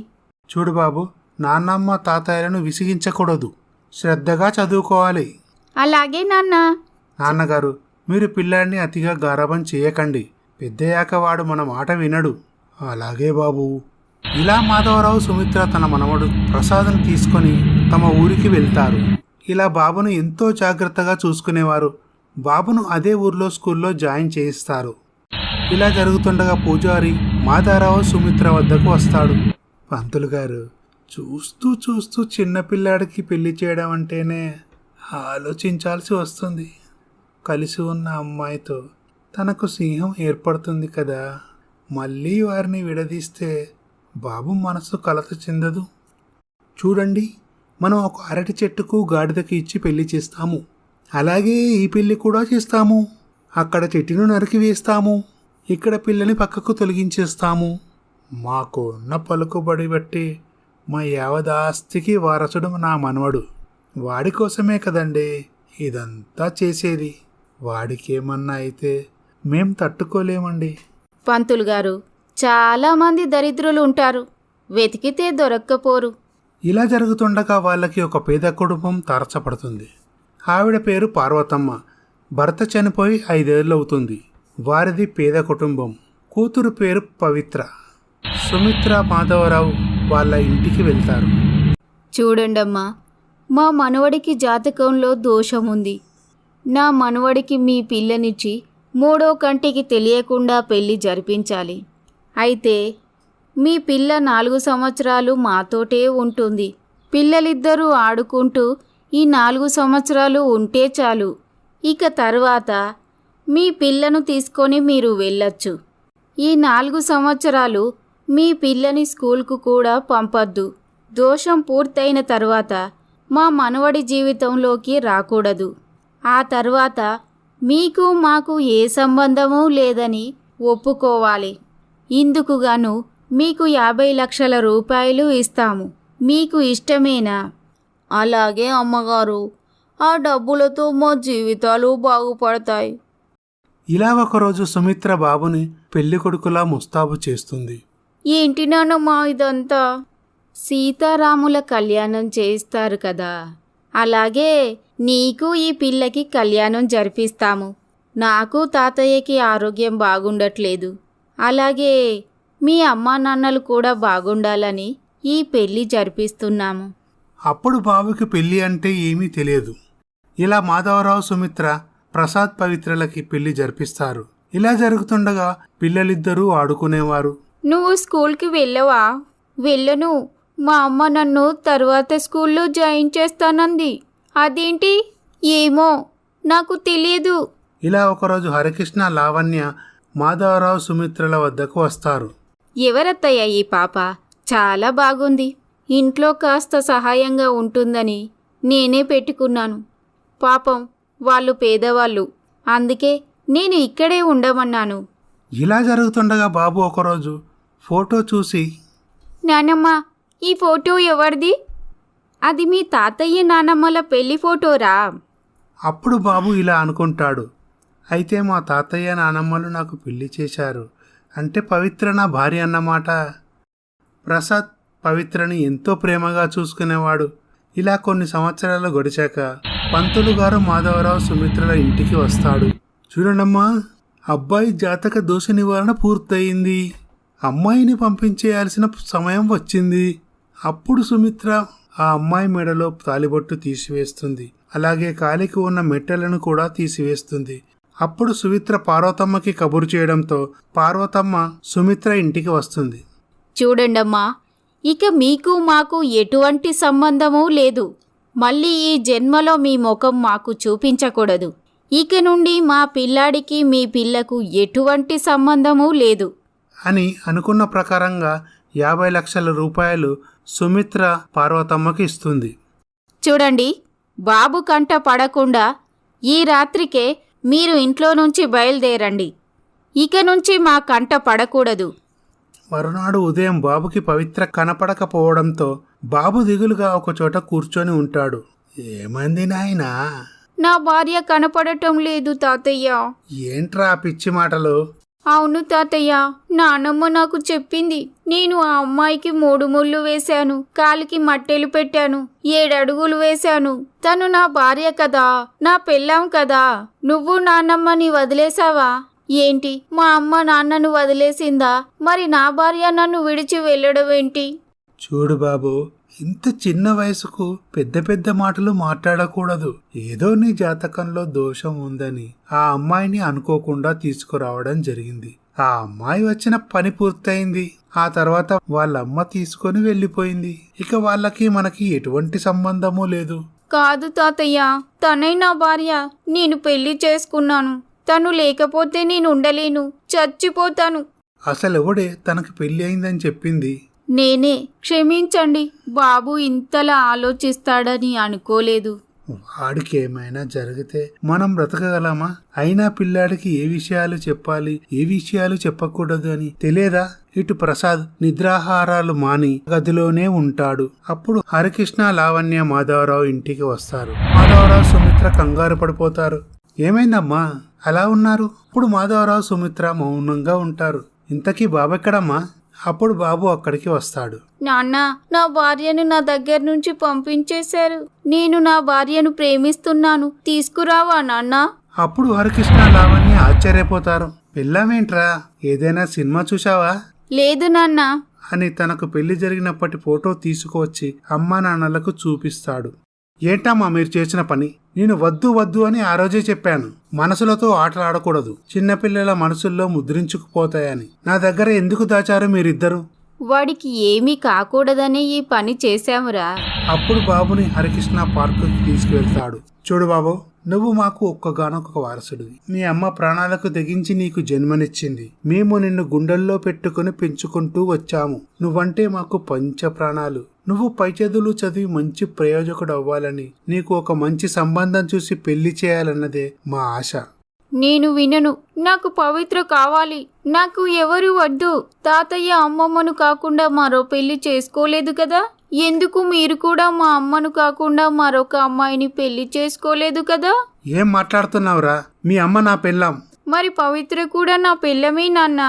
చూడు బాబు, నాన్నమ్మ తాతయ్యలను విసిగించకూడదు. శ్రద్ధగా చదువుకోవాలి. అలాగే నాన్న. నాన్నగారు, మీరు పిల్లాడిని అతిగా గారాబం చేయకండి. పెద్దయ్యాక వాడు మన మాట వినడు. అలాగే బాబు. ఇలా మాధవరావు, సుమిత్ర తన మనవడు ప్రసాద్ను తీసుకొని తమ ఊరికి వెళ్తారు. ఇలా బాబును ఎంతో జాగ్రత్తగా చూసుకునేవారు. బాబును అదే ఊర్లో స్కూల్లో జాయిన్ చేయిస్తారు. ఇలా జరుగుతుండగా పూజారి మాధవరావు, సుమిత్ర వద్దకు వస్తాడు. పంతులు గారు, చూస్తూ చూస్తూ చిన్నపిల్లాడికి పెళ్లి చేయడం అంటేనే ఆలోచించాల్సి వస్తుంది. కలిసి ఉన్న అమ్మాయితో తనకు స్నేహం ఏర్పడుతుంది కదా. మళ్ళీ వారిని విడదీస్తే బాబు మనసు కలత చెందదు. చూడండి, మనం ఒక అరటి చెట్టుకు గాడిదకి ఇచ్చి పెళ్లి చేస్తాము. అలాగే ఈ పెళ్లి కూడా చేస్తాము. అక్కడ చెట్టును నరికి వేస్తాము. ఇక్కడ పిల్లని పక్కకు తొలగించేస్తాము. మాకు ఉన్న పలుకుబడి బట్టి మా యావదాస్తికి వారసుడు నా మనవడు. వాడి కోసమే కదండి ఇదంతా చేసేది. వాడికేమన్నా అయితే మేం తట్టుకోలేమండి. పంతులు గారు, చాలామంది దరిద్రులు ఉంటారు, వెతికితే దొరక్కపోరు. ఇలా జరుగుతుండగా వాళ్ళకి ఒక పేద కుటుంబం తారసపడుతుంది. ఆవిడ పేరు పార్వతమ్మ. భర్త చనిపోయి 5 ఏళ్ళు అవుతుంది. వారిది పేద కుటుంబం. కూతురు పేరు పవిత్ర. సుమిత్ర మాధవరావు వాళ్ళ ఇంటికి వెళ్తారు. చూడండమ్మా, మా మనవడికి జాతకంలో దోషం ఉంది. నా మనవడికి మీ పిల్లనిచ్చి 3వ కంటికి తెలియకుండా పెళ్లి జరిపించాలి. అయితే మీ పిల్ల 4 సంవత్సరాలు మాతోటే ఉంటుంది. పిల్లలిద్దరూ ఆడుకుంటూ ఈ 4 సంవత్సరాలు ఉంటే చాలు. ఇక తర్వాత మీ పిల్లను తీసుకొని మీరు వెళ్ళొచ్చు. ఈ 4 సంవత్సరాలు మీ పిల్లని స్కూల్కు కూడా పంపొద్దు. దోషం పూర్తయిన తర్వాత మా మనవడి జీవితంలోకి రాకూడదు. ఆ తర్వాత మీకు మాకు ఏ సంబంధమూ లేదని ఒప్పుకోవాలి. ఇందుకుగాను మీకు 50 లక్షల రూపాయలు ఇస్తాము. మీకు ఇష్టమేనా? అలాగే అమ్మగారు, ఆ డబ్బులతో మా జీవితాలు బాగుపడతాయి. ఇలా ఒకరోజు సుమిత్ర బాబుని పెళ్లి కొడుకులా ముస్తాబు చేస్తుంది. ఏంటి నాన్నమ్మా ఇదంతా? సీతారాముల కళ్యాణం చేయిస్తారు కదా, అలాగే నీకు ఈ పిల్లకి కళ్యాణం జరిపిస్తాము. నాకు తాతయ్యకి ఆరోగ్యం బాగుండట్లేదు. అలాగే మీ అమ్మా నాన్నలు కూడా బాగుండాలని ఈ పెళ్లి జరిపిస్తున్నాము. అప్పుడు బాబుకి పెళ్లి అంటే ఏమీ తెలియదు. ఇలా మాధవరావు సుమిత్ర ప్రసాద్ పవిత్రలకి పెళ్లి జరిపిస్తారు. ఇలా జరుగుతుండగా పిల్లలిద్దరూ ఆడుకునేవారు. నువ్వు స్కూల్కి వెళ్ళవా? వెళ్ళను. మా అమ్మ నన్ను తర్వాత స్కూల్లో జాయిన్ చేస్తానంది. అదేంటి? ఏమో, నాకు తెలియదు. ఇలా ఒకరోజు హరికృష్ణ, లావణ్య మాధవరావు సుమిత్రల వద్దకు వస్తారు. ఎవరత్తయ్య ఈ పాప? చాలా బాగుంది. ఇంట్లో కాస్త సహాయంగా ఉంటుందని నేనే పెట్టుకున్నాను. పాపం వాళ్ళు పేదవాళ్ళు, అందుకే నేను ఇక్కడే ఉండమన్నాను. ఇలా జరుగుతుండగా బాబు ఒకరోజు ఫోటో చూసి, నానమ్మ, ఈ ఫోటో ఎవరిది? అది మీ తాతయ్య నానమ్మల పెళ్లి ఫోటోరా? అప్పుడు బాబు ఇలా అనుకుంటాడు, అయితే మా తాతయ్య నానమ్మలు నాకు పెళ్లి చేశారు అంటే పవిత్ర నా భార్య అన్నమాట. ప్రసాద్ పవిత్రని ఎంతో ప్రేమగా చూసుకునేవాడు. ఇలా కొన్ని సంవత్సరాలు గడిచాక పంతులు గారు మాధవరావు సుమిత్రల ఇంటికి వస్తాడు. చూడండమ్మా, అబ్బాయి జాతక దోష నివారణ పూర్తయింది. అమ్మాయిని పంపించేయాల్సిన సమయం వచ్చింది. అప్పుడు సుమిత్ర ఆ అమ్మాయి మెడలో తాలిబొట్టు తీసివేస్తుంది. అలాగే కాలికి ఉన్న మెట్టెలను కూడా తీసివేస్తుంది. అప్పుడు సుమిత్ర పార్వతమ్మకి కబురు చేయడంతో పార్వతమ్మ సుమిత్ర ఇంటికి వస్తుంది. చూడండమ్మా, ఇక మీకు మాకు ఎటువంటి సంబంధమూ లేదు. మళ్ళీ ఈ జన్మలో మీ ముఖం మాకు చూపించకూడదు. ఇక నుండి మా పిల్లాడికి మీ పిల్లకు ఎటువంటి సంబంధమూ లేదు అని అనుకున్న ప్రకారంగా 50 లక్షల రూపాయలు సుమిత్ర పార్వతమ్మకి ఇస్తుంది. చూడండి, బాబు కంట పడకుండా ఈ రాత్రికే మీరు ఇంట్లో నుంచి బయలుదేరండి. ఇక నుంచి మా కంట పడకూడదు. మరునాడు ఉదయం బాబుకి పవిత్ర కనపడకపోవడంతో బాబు దిగులుగా ఒకచోట కూర్చొని ఉంటాడు. ఏమంది నాయనా? నా భార్య కనపడటం లేదు తాతయ్య. ఏంట్రా పిచ్చి మాటలు? అవును తాతయ్య, నానమ్మ నాకు చెప్పింది. నేను ఆ అమ్మాయికి 3 ముళ్ళు వేశాను, కాలికి మట్టెలు పెట్టాను, 7 అడుగులు వేశాను. తను నా భార్య కదా, నా పెళ్ళాం కదా. నువ్వు నాన్నమ్మని వదిలేసావా ఏంటి? మా అమ్మ నాన్నను వదిలేసిందా? మరి నా భార్య నన్ను విడిచి వెళ్ళడం ఏంటి? చూడు బాబు, ఇంత చిన్న వయసుకు పెద్ద పెద్ద మాటలు మాట్లాడకూడదు. ఏదో నీ జాతకంలో దోషం ఉందని ఆ అమ్మాయిని అనుకోకుండా తీసుకురావడం జరిగింది. ఆ అమ్మాయి వచ్చిన పని పూర్తయింది. ఆ తర్వాత వాళ్ళమ్మ తీసుకొని వెళ్ళిపోయింది. ఇక వాళ్ళకి మనకి ఎటువంటి సంబంధమూ లేదు. కాదు తాతయ్య, తనై నా భార్య. నేను పెళ్లి చేసుకున్నాను. తను లేకపోతే నేను ఉండలేను, చచ్చిపోతాను. అసలెవడే తనకు పెళ్లి అయిందని చెప్పింది? నేనే. క్షమించండి, బాబు ఇంతలా ఆలోచిస్తాడని అనుకోలేదు. వాడికి ఏమైనా జరిగితే మనం బ్రతకగలమా? అయినా పిల్లాడికి ఏ విషయాలు చెప్పాలి, ఏ విషయాలు చెప్పకూడదు అని తెలియదా? ఇటు ప్రసాద్ నిద్రాహారాలు మాని గదిలోనే ఉంటాడు. అప్పుడు హరికృష్ణ, లావణ్య మాధవరావు ఇంటికి వస్తారు. మాధవరావు, సుమిత్ర కంగారు పడిపోతారు. ఏమైందమ్మా అలా ఉన్నారు? ఇప్పుడు మాధవరావు, సుమిత్ర మౌనంగా ఉంటారు. ఇంతకీ బాబెక్కడమ్మా? అప్పుడు బాబు అక్కడికి వస్తాడు. నాన్న, నా భార్యను నా దగ్గర నుంచి పంపించేశారు. నేను నా భార్యను ప్రేమిస్తున్నాను, తీసుకురావా నాన్న? అప్పుడు హరికృష్ణ, లావణ్య ఆశ్చర్యపోతారు. పెళ్ళామేంట్రా, ఏదైనా సినిమా చూశావా లేదు నాన్న అని తనకు పెళ్లి జరిగినప్పటి ఫోటో తీసుకువచ్చి అమ్మా నాన్నలకు చూపిస్తాడు. ఏంటమ్మా మీరు చేసిన పని? నేను వద్దు వద్దు అని ఆ రోజే చెప్పాను. మనసులతో ఆటలు ఆడకూడదు, చిన్నపిల్లల మనసుల్లో ముద్రించుకుపోతాయని. నా దగ్గర ఎందుకు దాచారు మీరిద్దరు? వాడికి ఏమీ కాకూడదని ఈ పని చేశామురా. అప్పుడు బాబుని హరికృష్ణ పార్కుకి తీసుకువెళ్తాడు. చూడు బాబు, నువ్వు మాకు ఒక్కగానొక్క వారసుడివి. మీ అమ్మ ప్రాణాలకు తెగించి నీకు జన్మనిచ్చింది. మేము నిన్ను గుండెల్లో పెట్టుకుని పెంచుకుంటూ వచ్చాము. నువ్వంటే మాకు పంచ ప్రాణాలు. నువ్వు పై చదువులు చదివి మంచి ప్రయోజకుడు అవ్వాలని, నీకు ఒక మంచి సంబంధం చూసి పెళ్లి చేయాలన్నదే మా ఆశ. నేను వినను. నాకు పవిత్ర కావాలి. నాకు ఎవరు వద్దు. తాతయ్య అమ్మమ్మను కాకుండా మరో పెళ్లి చేసుకోలేదు కదా? ఎందుకు మీరు కూడా మా అమ్మను కాకుండా మరొక అమ్మాయిని పెళ్లి చేసుకోలేదు కదా? ఏం మాట్లాడుతున్నావురా? మీ అమ్మ నా పెళ్ళాం. మరి పవిత్ర కూడా నా పెళ్ళమే నాన్న.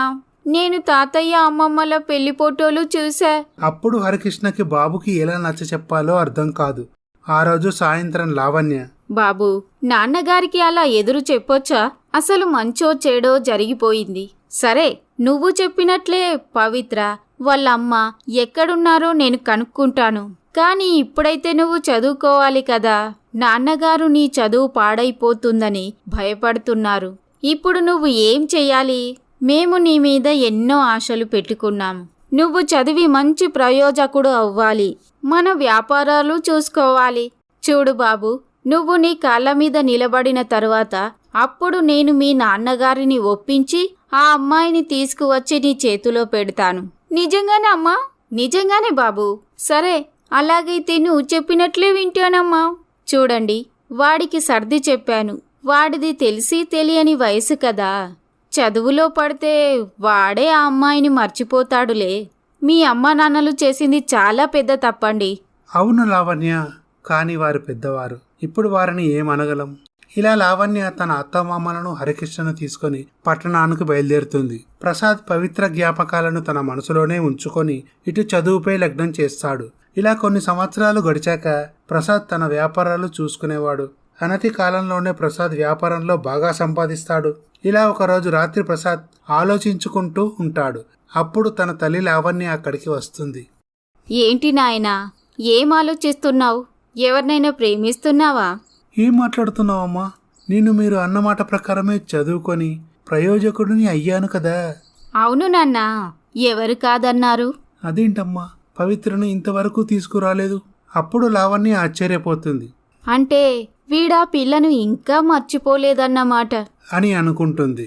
నేను తాతయ్య అమ్మమ్మల పెళ్లి ఫోటోలు చూసా. అప్పుడు హరికృష్ణకి బాబుకి ఎలా నచ్చ చెప్పాలో అర్థం కాదు. ఆ రోజు సాయంత్రం లావణ్య, బాబు, నాన్నగారికి అలా ఎదురు చెప్పొచ్చా? అసలు మంచో చెడో జరిగిపోయింది. సరే, నువ్వు చెప్పినట్లే పవిత్ర వాళ్ళమ్మ ఎక్కడున్నారో నేను కనుక్కుంటాను. కానీ ఇప్పుడైతే నువ్వు చదువుకోవాలి కదా. నాన్నగారు నీ చదువు పాడైపోతుందని భయపడుతున్నారు. ఇప్పుడు నువ్వు ఏం చెయ్యాలి? మేము నీ మీద ఎన్నో ఆశలు పెట్టుకున్నాము. నువ్వు చదివి మంచి ప్రయోజకుడు అవ్వాలి. మన వ్యాపారాలు చూసుకోవాలి. చూడు బాబు, నువ్వు నీ కాళ్ళ మీద నిలబడిన తరువాత అప్పుడు నేను మీ నాన్నగారిని ఒప్పించి ఆ అమ్మాయిని తీసుకువచ్చి నీ చేతిలో పెడతాను. నిజంగానే అమ్మా? నిజంగానే బాబు. సరే, అలాగైతే నువ్వు చెప్పినట్లే వింటానమ్మా. చూడండి, వాడికి సర్ది చెప్పాను. వాడిది తెలిసి తెలియని వయసు కదా. చదువులో పడితే వాడే ఆ అమ్మాయిని మర్చిపోతాడులే. మీ అమ్మా నాన్నలు చేసింది చాలా పెద్ద తప్పండి. అవును లావణ్య, కాని వారు పెద్దవారు. ఇప్పుడు వారిని ఏమనగలం? ఇలా లావణ్య తన అత్తమామలను హరికృష్ణను తీసుకొని పట్టణానికి బయలుదేరుతుంది. ప్రసాద్ పవిత్ర జ్ఞాపకాలను తన మనసులోనే ఉంచుకొని ఇటు చదువుపై లగ్నం చేస్తాడు. ఇలా కొన్ని సంవత్సరాలు గడిచాక ప్రసాద్ తన వ్యాపారాలు చూసుకునేవాడు. అనతి కాలంలోనే ప్రసాద్ వ్యాపారంలో బాగా సంపాదిస్తాడు. ఇలా ఒకరోజు రాత్రి ప్రసాద్ ఆలోచించుకుంటూ ఉంటాడు. అప్పుడు తన తల్లి లావణ్య అక్కడికి వస్తుంది. ఏంటి నాయనా, ఏం ఆలోచిస్తున్నావు? ఎవరినైనా ప్రేమిస్తున్నావా? ఏం మాట్లాడుతున్నావమ్మా? నేను మీరు అన్నమాట ప్రకారమే చదువుకొని ప్రయోజకుడిని అయ్యాను కదా. అవును నాన్న, ఎవరు కాదన్నారు? అదేంటమ్మా, పవిత్రను ఇంతవరకు తీసుకురాలేదు? అప్పుడు లావణ్య ఆశ్చర్యపోతుంది. అంటే వీడా పిల్లను ఇంకా మర్చిపోలేదన్నమాట అని అనుకుంటుంది.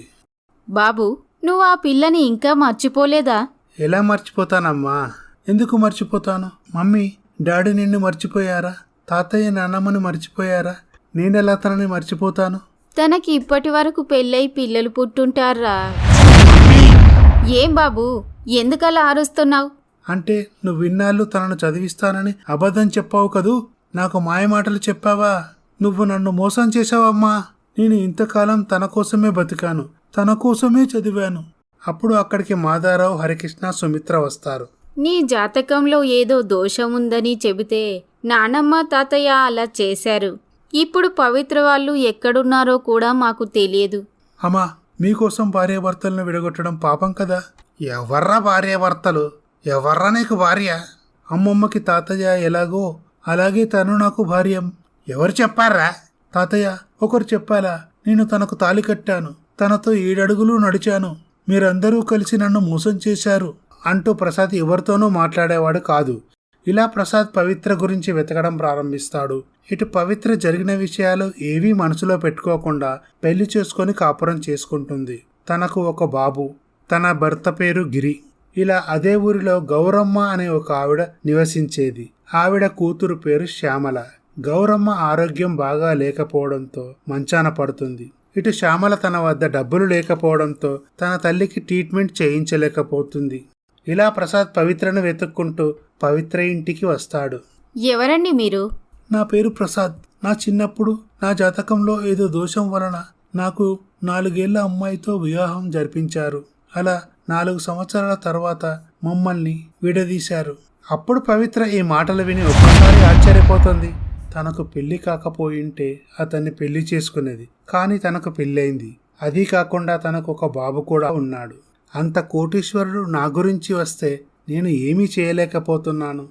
బాబు, నువ్వు ఆ పిల్లని ఇంకా మర్చిపోలేదా? ఎలా మర్చిపోతానమ్మా? ఎందుకు మర్చిపోతాను? మమ్మీ డాడీ నిన్ను మర్చిపోయారా? తాతయ్య నాన్నమ్మని మర్చిపోయారా? నేనెలా తనని మర్చిపోతాను? తనకి ఇప్పటి వరకు పెళ్ళై పిల్లలు పుట్టుంటారా? ఏం బాబు, ఎందుకలా ఆరుస్తున్నావు? అంటే నువ్వు ఇన్నాళ్ళు తనను చదివిస్తానని అబద్ధం చెప్పావు కదూ. నాకు మాయమాటలు చెప్పావా? నువ్వు నన్ను మోసం చేశావమ్మా. నేను ఇంతకాలం తన కోసమే బతికాను, తన కోసమే చదివాను. అప్పుడు అక్కడికి మాధవరావు, హరికృష్ణ, సుమిత్ర వస్తారు. నీ జాతకంలో ఏదో దోషం ఉందని చెబితే నానమ్మ తాతయ్య అలా చేశారు. ఇప్పుడు పవిత్ర వాళ్ళు ఎక్కడున్నారో కూడా మాకు తెలియదు. అమ్మా, మీకోసం భార్యాభర్తలను విడగొట్టడం పాపం కదా. ఎవర్రా భార్యాభర్తలు? ఎవర్రా నీకు భార్య? అమ్మమ్మకి తాతయ్య ఎలాగో అలాగే తను నాకు భార్యం. ఎవరు చెప్పారా? తాతయ్య ఒకరు చెప్పాలా? నేను తనకు తాళి కట్టాను, తనతో 7 అడుగులు నడిచాను. మీరందరూ కలిసి నన్ను మోసం చేశారు అంటూ ప్రసాద్ ఎవరితోనూ మాట్లాడేవాడు కాదు. ఇలా ప్రసాద్ పవిత్ర గురించి వెతకడం ప్రారంభిస్తాడు. ఇటు పవిత్ర జరిగిన విషయాలు ఏవీ మనసులో పెట్టుకోకుండా పెళ్లి చేసుకొని కాపురం చేసుకుంటుంది. తనకు ఒక బాబు, తన భర్త పేరు గిరి. ఇలా అదే ఊరిలో గౌరమ్మ అనే ఒక ఆవిడ నివసించేది. ఆవిడ కూతురు పేరు శ్యామల. గౌరమ్మ ఆరోగ్యం బాగా లేకపోవడంతో మంచాన పడుతుంది. ఇటు శ్యామల తన వద్ద డబ్బులు లేకపోవడంతో తన తల్లికి ట్రీట్మెంట్ చేయించలేకపోతుంది. ఇలా ప్రసాద్ పవిత్రను వెతుక్కుంటూ పవిత్ర ఇంటికి వస్తాడు. ఎవరండి మీరు? నా పేరు ప్రసాద్. నా చిన్నప్పుడు నా జాతకంలో ఏదో దోషం వలన నాకు 4 ఏళ్ల అమ్మాయితో వివాహం జరిపించారు. అలా 4 సంవత్సరాల తర్వాత మమ్మల్ని విడదీశారు. అప్పుడు పవిత్ర ఈ మాటలు విని ఒక్కసారి ఆశ్చర్యపోతుంది. తనకు పెళ్లి కాకపోయింటే అతన్ని పెళ్లి చేసుకునేది, కానీ తనకు పెళ్ళయింది. అదీ కాకుండా తనకు ఒక బాబు కూడా ఉన్నాడు. అంత కోటీశ్వరుడు నా గురించి వస్తే నేను ఏమీ చేయలేకపోతున్నాను.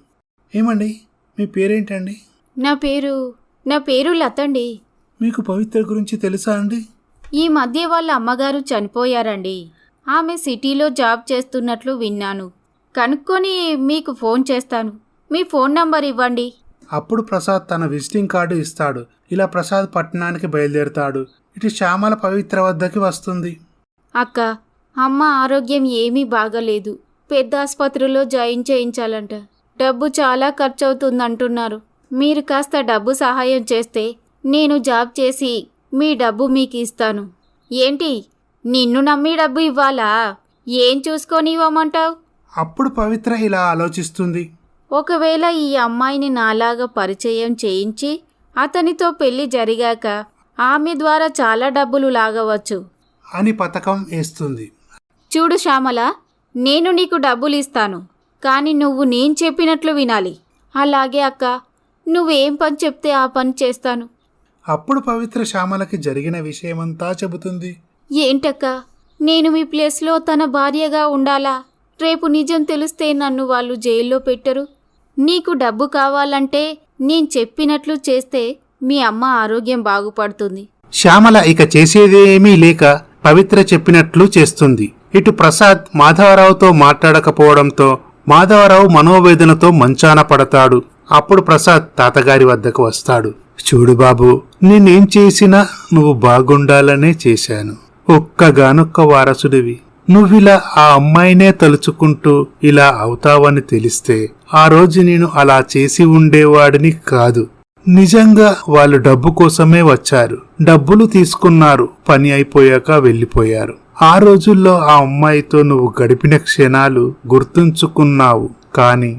ఏమండి, మీ పేరేంటండి? నా పేరు లతండి. మీకు పవిత్ర గురించి తెలుసా అండి? ఈ మధ్య వాళ్ళ అమ్మగారు చనిపోయారండి. ఆమె సిటీలో జాబ్ చేస్తున్నట్లు విన్నాను. కనుక్కొని మీకు ఫోన్ చేస్తాను. మీ ఫోన్ నంబర్ ఇవ్వండి. అప్పుడు ప్రసాద్ తన విజిటింగ్ కార్డు ఇస్తాడు. ఇలా ప్రసాద్ పట్టణానికి బయలుదేరుతాడు. ఇటు శ్యామల పవిత్ర వద్దకి వస్తుంది. అక్క, అమ్మ ఆరోగ్యం ఏమీ బాగలేదు. పెద్ద ఆసుపత్రిలో జాయిన్ చేయించాలంట. డబ్బు చాలా ఖర్చు అవుతుందంటున్నారు. మీరు కాస్త డబ్బు సహాయం చేస్తే నేను జాబ్ చేసి మీ డబ్బు మీకు ఇస్తాను. ఏంటి, నిన్ను నమ్మి డబ్బు ఇవ్వాలా? ఏం చూసుకొని ఇవ్వమంటావు? అప్పుడు పవిత్ర ఇలా ఆలోచిస్తుంది. ఒకవేళ ఈ అమ్మాయిని నాలాగా పరిచయం చేయించి అతనితో పెళ్లి జరిగాక ఆమె ద్వారా చాలా డబ్బులు లాగవచ్చు అని పథకం వేస్తుంది. చూడు శ్యామల, నేను నీకు డబ్బులు ఇస్తాను, కానీ నువ్వు నేను చెప్పినట్లు వినాలి. అలాగే అక్క, నువ్వేం పని చెప్తే ఆ పని చేస్తాను. అప్పుడు పవిత్ర శ్యామలకి జరిగిన విషయమంతా చెబుతుంది. ఏంటక్క, నేను మీ ప్లేస్లో తన భార్యగా ఉండాలా? రేపు నిజం తెలిస్తే నన్ను వాళ్ళు జైల్లో పెట్టరు. నీకు డబ్బు కావాలంటే నేను చెప్పినట్లు చేస్తే మీ అమ్మ ఆరోగ్యం బాగుపడుతుంది. శ్యామల ఇక చేసేదేమీ లేక పవిత్ర చెప్పినట్లు చేస్తుంది. ఇటు ప్రసాద్ మాధవరావుతో మాట్లాడకపోవడంతో మాధవరావు మనోవేదనతో మంచాన పడతాడు. అప్పుడు ప్రసాద్ తాతగారి వద్దకు వస్తాడు. చూడు బాబు, నేనేం చేసినా నువ్వు బాగుండాలనే చేశాను. ఒక్కగానొక్క వారసుడివి. నువ్విలా ఆ అమ్మాయినే తలుచుకుంటూ ఇలా అవుతావని తెలిస్తే ఆ రోజు నేను అలా చేసి ఉండేవాడిని కాదు. నిజంగా వాళ్ళు డబ్బు కోసమే వచ్చారు. డబ్బులు తీసుకున్నారు. పని అయిపోయాక వెళ్ళిపోయారు. ఆ రోజుల్లో ఆ అమ్మాయితో నువ్వు గడిపిన క్షణాలు గుర్తుంచుకున్నావు. కానీ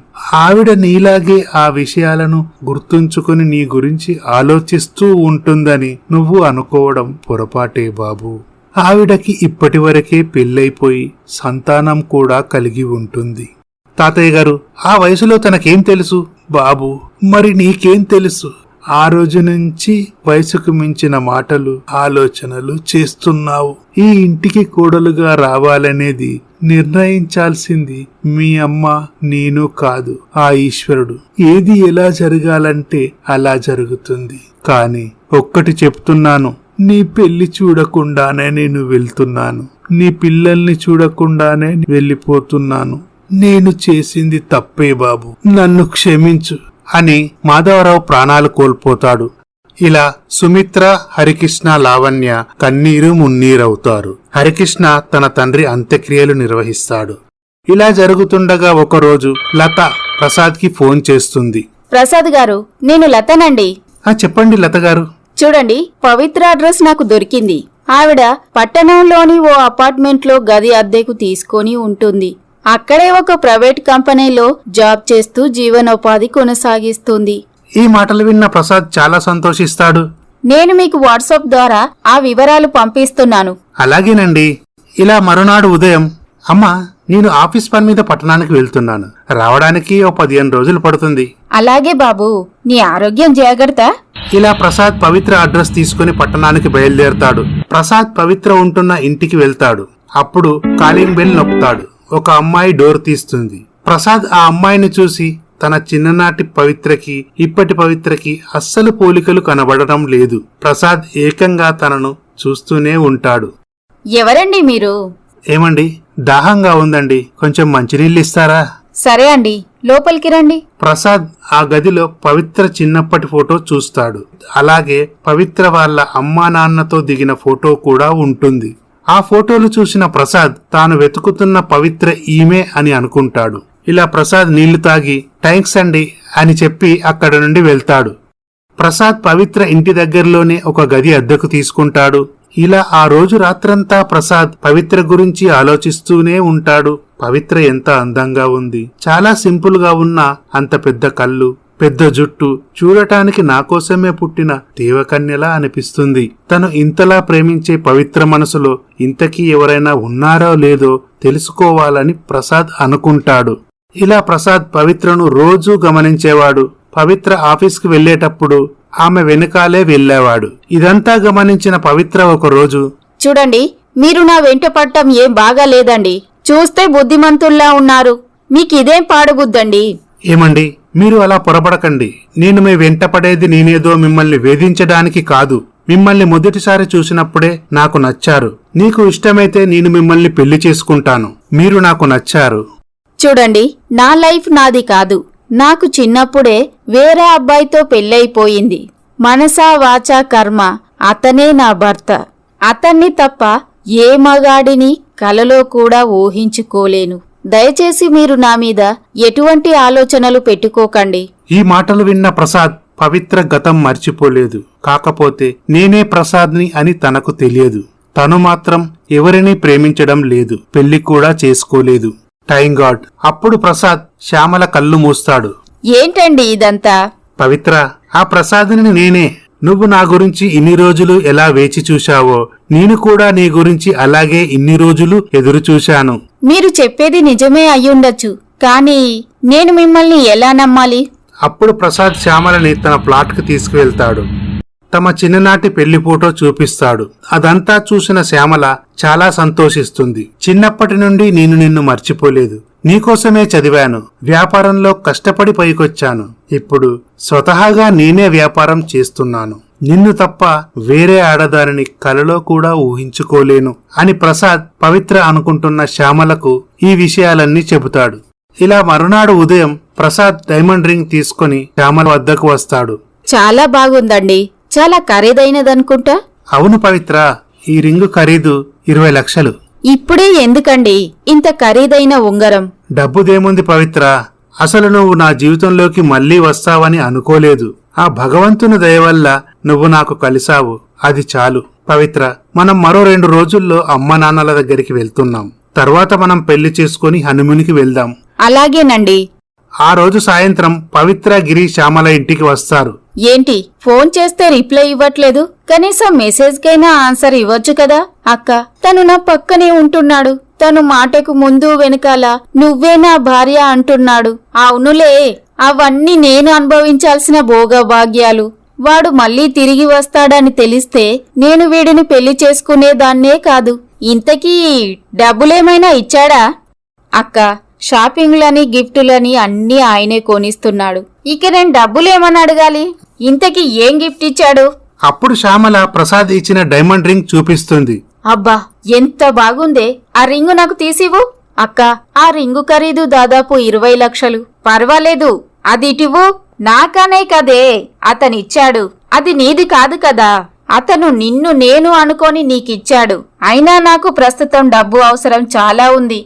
ఆవిడ నీలాగే ఆ విషయాలను గుర్తుంచుకుని నీ గురించి ఆలోచిస్తూ ఉంటుందని నువ్వు అనుకోవడం పొరపాటే బాబు. ఆవిడకి ఇప్పటి వరకే పెళ్ళైపోయి సంతానం కూడా కలిగి ఉంటుంది. తాతయ్య గారు, ఆ వయసులో తనకేం తెలుసు? బాబు, మరి నీకేం తెలుసు? ఆ రోజు నుంచి వయసుకు మించిన మాటలు, ఆలోచనలు చేస్తున్నావు. ఈ ఇంటికి కోడలుగా రావాలనేది నిర్ణయించాల్సింది మీ అమ్మ, నేను కాదు, ఆ ఈశ్వరుడు. ఏది ఎలా జరగాలంటే అలా జరుగుతుంది. కానీ ఒక్కటి చెప్తున్నాను, నీ పెళ్లి చూడకుండానే నేను వెళ్తున్నాను. నీ పిల్లల్ని చూడకుండానే వెళ్ళిపోతున్నాను. నేను చేసింది తప్పే బాబు, నన్ను క్షమించు అని మాధవరావు ప్రాణాలు కోల్పోతాడు. ఇలా సుమిత్ర, హరికృష్ణ, లావణ్య కన్నీరు మున్నీరవుతారు. హరికృష్ణ తన తండ్రి అంత్యక్రియలు నిర్వహిస్తాడు. ఇలా జరుగుతుండగా ఒకరోజు లత ప్రసాద్కి ఫోన్ చేస్తుంది. ప్రసాద్ గారు, నేను లతనండి. చెప్పండి లత గారు. చూడండి, పవిత్ర అడ్రస్ నాకు దొరికింది. ఆవిడ పట్టణంలోని ఓ అపార్ట్మెంట్లో గది అద్దెకు తీసుకొని ఉంటుంది. అక్కడే ఒక ప్రైవేట్ కంపెనీలో జాబ్ చేస్తూ జీవనోపాధి కొనసాగిస్తుంది. ఈ మాటలు విన్న ప్రసాద్ చాలా సంతోషిస్తాడు. నేను మీకు వాట్సాప్ ద్వారా ఆ వివరాలు పంపిస్తున్నాను. అలాగేనండి. ఇలా మరునాడు ఉదయం, అమ్మా, నేను ఆఫీస్ పని మీద పట్టణానికి వెళ్తున్నాను. రావడానికి ఓ 15 రోజులు పడుతుంది. అలాగే బాబు, నీ ఆరోగ్యం జాగ్రత్త. ఇలా ప్రసాద్ పవిత్ర అడ్రస్ తీసుకుని పట్టణానికి బయలుదేరతాడు. ప్రసాద్ పవిత్ర ఉంటున్న ఇంటికి వెళ్తాడు. అప్పుడు కాలింగ్ బెల్ నొక్కుతాడు. ఒక అమ్మాయి డోర్ తీస్తుంది. ప్రసాద్ ఆ అమ్మాయిని చూసి తన చిన్ననాటి పవిత్రకి ఇప్పటి పవిత్రకి అస్సలు పోలికలు కనబడటం లేదు. ప్రసాద్ ఏకంగా తనను చూస్తూనే ఉంటాడు. ఎవరండి మీరు? ఏమండి, దాహంగా ఉందండి, కొంచెం మంచినీళ్ళు ఇస్తారా? సరే అండి, లోపలికి రండి. ప్రసాద్ ఆ గదిలో పవిత్ర చిన్నప్పటి ఫోటో చూస్తాడు. అలాగే పవిత్ర వాళ్ళ అమ్మా నాన్నతో దిగిన ఫోటో కూడా ఉంటుంది. ఆ ఫోటోలు చూసిన ప్రసాద్ తాను వెతుకుతున్న పవిత్ర ఈమె అని అనుకుంటాడు. ఇలా ప్రసాద్ నీళ్లు తాగి థ్యాంక్స్ అండి అని చెప్పి అక్కడ నుండి వెళ్తాడు. ప్రసాద్ పవిత్ర ఇంటి దగ్గరలోనే ఒక గది అద్దెకు తీసుకుంటాడు. ఇలా ఆ రోజు రాత్రంతా ప్రసాద్ పవిత్ర గురించి ఆలోచిస్తూనే ఉంటాడు. పవిత్ర ఎంత అందంగా ఉంది, చాలా సింపుల్ గా ఉన్న అంత పెద్ద కళ్ళు, పెద్ద జుట్టు, చూడటానికి నా కోసమే పుట్టిన దేవకన్యలా అనిపిస్తుంది. తను ఇంతలా ప్రేమించే పవిత్ర మనసులో ఇంతకీ ఎవరైనా ఉన్నారో లేదో తెలుసుకోవాలని ప్రసాద్ అనుకుంటాడు. ఇలా ప్రసాద్ పవిత్రను రోజూ గమనించేవాడు. పవిత్ర ఆఫీస్కి వెళ్లేటప్పుడు ఆమె వెనుకాలే వెళ్లేవాడు. ఇదంతా గమనించిన పవిత్ర ఒకరోజు, చూడండి, మీరు నా వెంట పడటం ఏం బాగా లేదండి. చూస్తే బుద్ధిమంతుల్లా ఉన్నారు. మీకిదేం పాడుబుద్దండి? ఏమండి, మీరు అలా పొరపడకండి. నేను మీ వెంట పడేది నేనేదో మిమ్మల్ని వేధించడానికి కాదు. మిమ్మల్ని మొదటిసారి చూసినప్పుడే నాకు నచ్చారు. నీకు ఇష్టమైతే నేను మిమ్మల్ని పెళ్లి చేసుకుంటాను. మీరు నాకు నచ్చారు. చూడండి, నా లైఫ్ నాది కాదు. నాకు చిన్నప్పుడే వేరే అబ్బాయితో పెళ్ళైపోయింది. మనసా వాచా కర్మ అతనే నా భర్త. అతన్ని తప్ప ఏ మగాడిని కలలో కూడా ఊహించుకోలేను. దయచేసి మీరు నా మీద ఎటువంటి ఆలోచనలు పెట్టుకోకండి. ఈ మాటలు విన్న ప్రసాద్ పవిత్ర గతం మర్చిపోలేదు. కాకపోతే నేనే ప్రసాద్ని అని తనకు తెలియదు. తను మాత్రం ఎవరినీ ప్రేమించడం లేదు, పెళ్లి కూడా చేసుకోలేదు. Thank God. అప్పుడు ప్రసాద్ శ్యామల కళ్ళు మూస్తాడు. ఏంటండి ఇదంతా? పవిత్ర, ఆ ప్రసాద్ని నేనే. నువ్వు నా గురించి ఇన్ని రోజులు ఎలా వేచి చూశావో నేను కూడా నీ గురించి అలాగే ఇన్ని రోజులు ఎదురు చూశాను. మీరు చెప్పేది నిజమే అయ్యుండొచ్చు, కానీ నేను మిమ్మల్ని ఎలా నమ్మాలి? అప్పుడు ప్రసాద్ శ్యామలని తన ప్లాట్కి తీసుకువెళ్తాడు. తమ చిన్ననాటి పెళ్లి ఫోటో చూపిస్తాడు. అదంతా చూసిన శ్యామల చాలా సంతోషిస్తుంది. చిన్నప్పటి నుండి నేను నిన్ను మర్చిపోలేదు. నీకోసమే చదివాను, వ్యాపారంలో కష్టపడి పైకొచ్చాను. ఇప్పుడు స్వతహాగా నేనే వ్యాపారం చేస్తున్నాను. నిన్ను తప్ప వేరే ఆడదానిని కలలో కూడా ఊహించుకోలేను అని ప్రసాద్ పవిత్ర అనుకుంటున్న శ్యామలకు ఈ విషయాలన్నీ చెబుతాడు. ఇలా మరునాడు ఉదయం ప్రసాద్ డైమండ్ రింగ్ తీసుకుని శ్యామల వద్దకు వస్తాడు. చాలా బాగుందండి. చాలా ఖరీదైనదనుకుంటా. అవును పవిత్ర, ఈ రింగు ఖరీదు 20 లక్షలు. ఇప్పుడే ఎందుకండి ఇంత ఖరీదైన ఉంగరం? డబ్బుదేముంది పవిత్ర, అసలు నువ్వు నా జీవితంలోకి మళ్లీ వస్తావని అనుకోలేదు. ఆ భగవంతుని దయ వల్ల నువ్వు నాకు కలిసావు, అది చాలు. పవిత్ర, మనం మరో 2 రోజుల్లో అమ్మ నాన్నల దగ్గరికి వెళ్తున్నాం. తర్వాత మనం పెళ్లి చేసుకుని హనుమూన్కి వెళ్దాం. అలాగేనండి. ఆ రోజు సాయంత్రం పవిత్ర, గిరి, శ్యామల ఇంటికి వస్తారు. ఏంటి, ఫోన్ చేస్తే రిప్లై ఇవ్వట్లేదు? కనీసం మెసేజ్ కైనా ఆన్సర్ ఇవ్వచ్చు కదా? అక్క, తను నా పక్కనే ఉంటున్నాడు. తను మాటకు ముందు వెనకాల నువ్వే నా భార్య అంటున్నాడు. అవునులే, అవన్నీ నేను అనుభవించాల్సిన భోగభాగ్యాలు. వాడు మళ్ళీ తిరిగి వస్తాడని తెలిస్తే నేను వీడిని పెళ్లి చేసుకునేదాన్నే కాదు. ఇంతకీ డబ్బులేమైనా ఇచ్చాడా? అక్క, షాపింగ్లని గిఫ్టులని అన్నీ ఆయనే కొనిస్తున్నాడు. ఇక నేను డబ్బులేమని అడగాలి? ఇంతకీ ఏం గిఫ్ట్ ఇచ్చాడు? అప్పుడు శ్యామల ప్రసాద్ ఇచ్చిన డైమండ్ రింగ్ చూపిస్తుంది. అబ్బా, ఎంత బాగుందే! ఆ రింగు నాకు తీసివు. అక్క, ఆ రింగు ఖరీదు దాదాపు 20 లక్షలు. పర్వాలేదు, అది ఇటివు. నాకనే కదే అతనిచ్చాడు. అది నీది కాదు కదా. అతను నిన్ను నేను అనుకొని నీకిచ్చాడు. అయినా నాకు ప్రస్తుతం డబ్బు అవసరం చాలా ఉంది.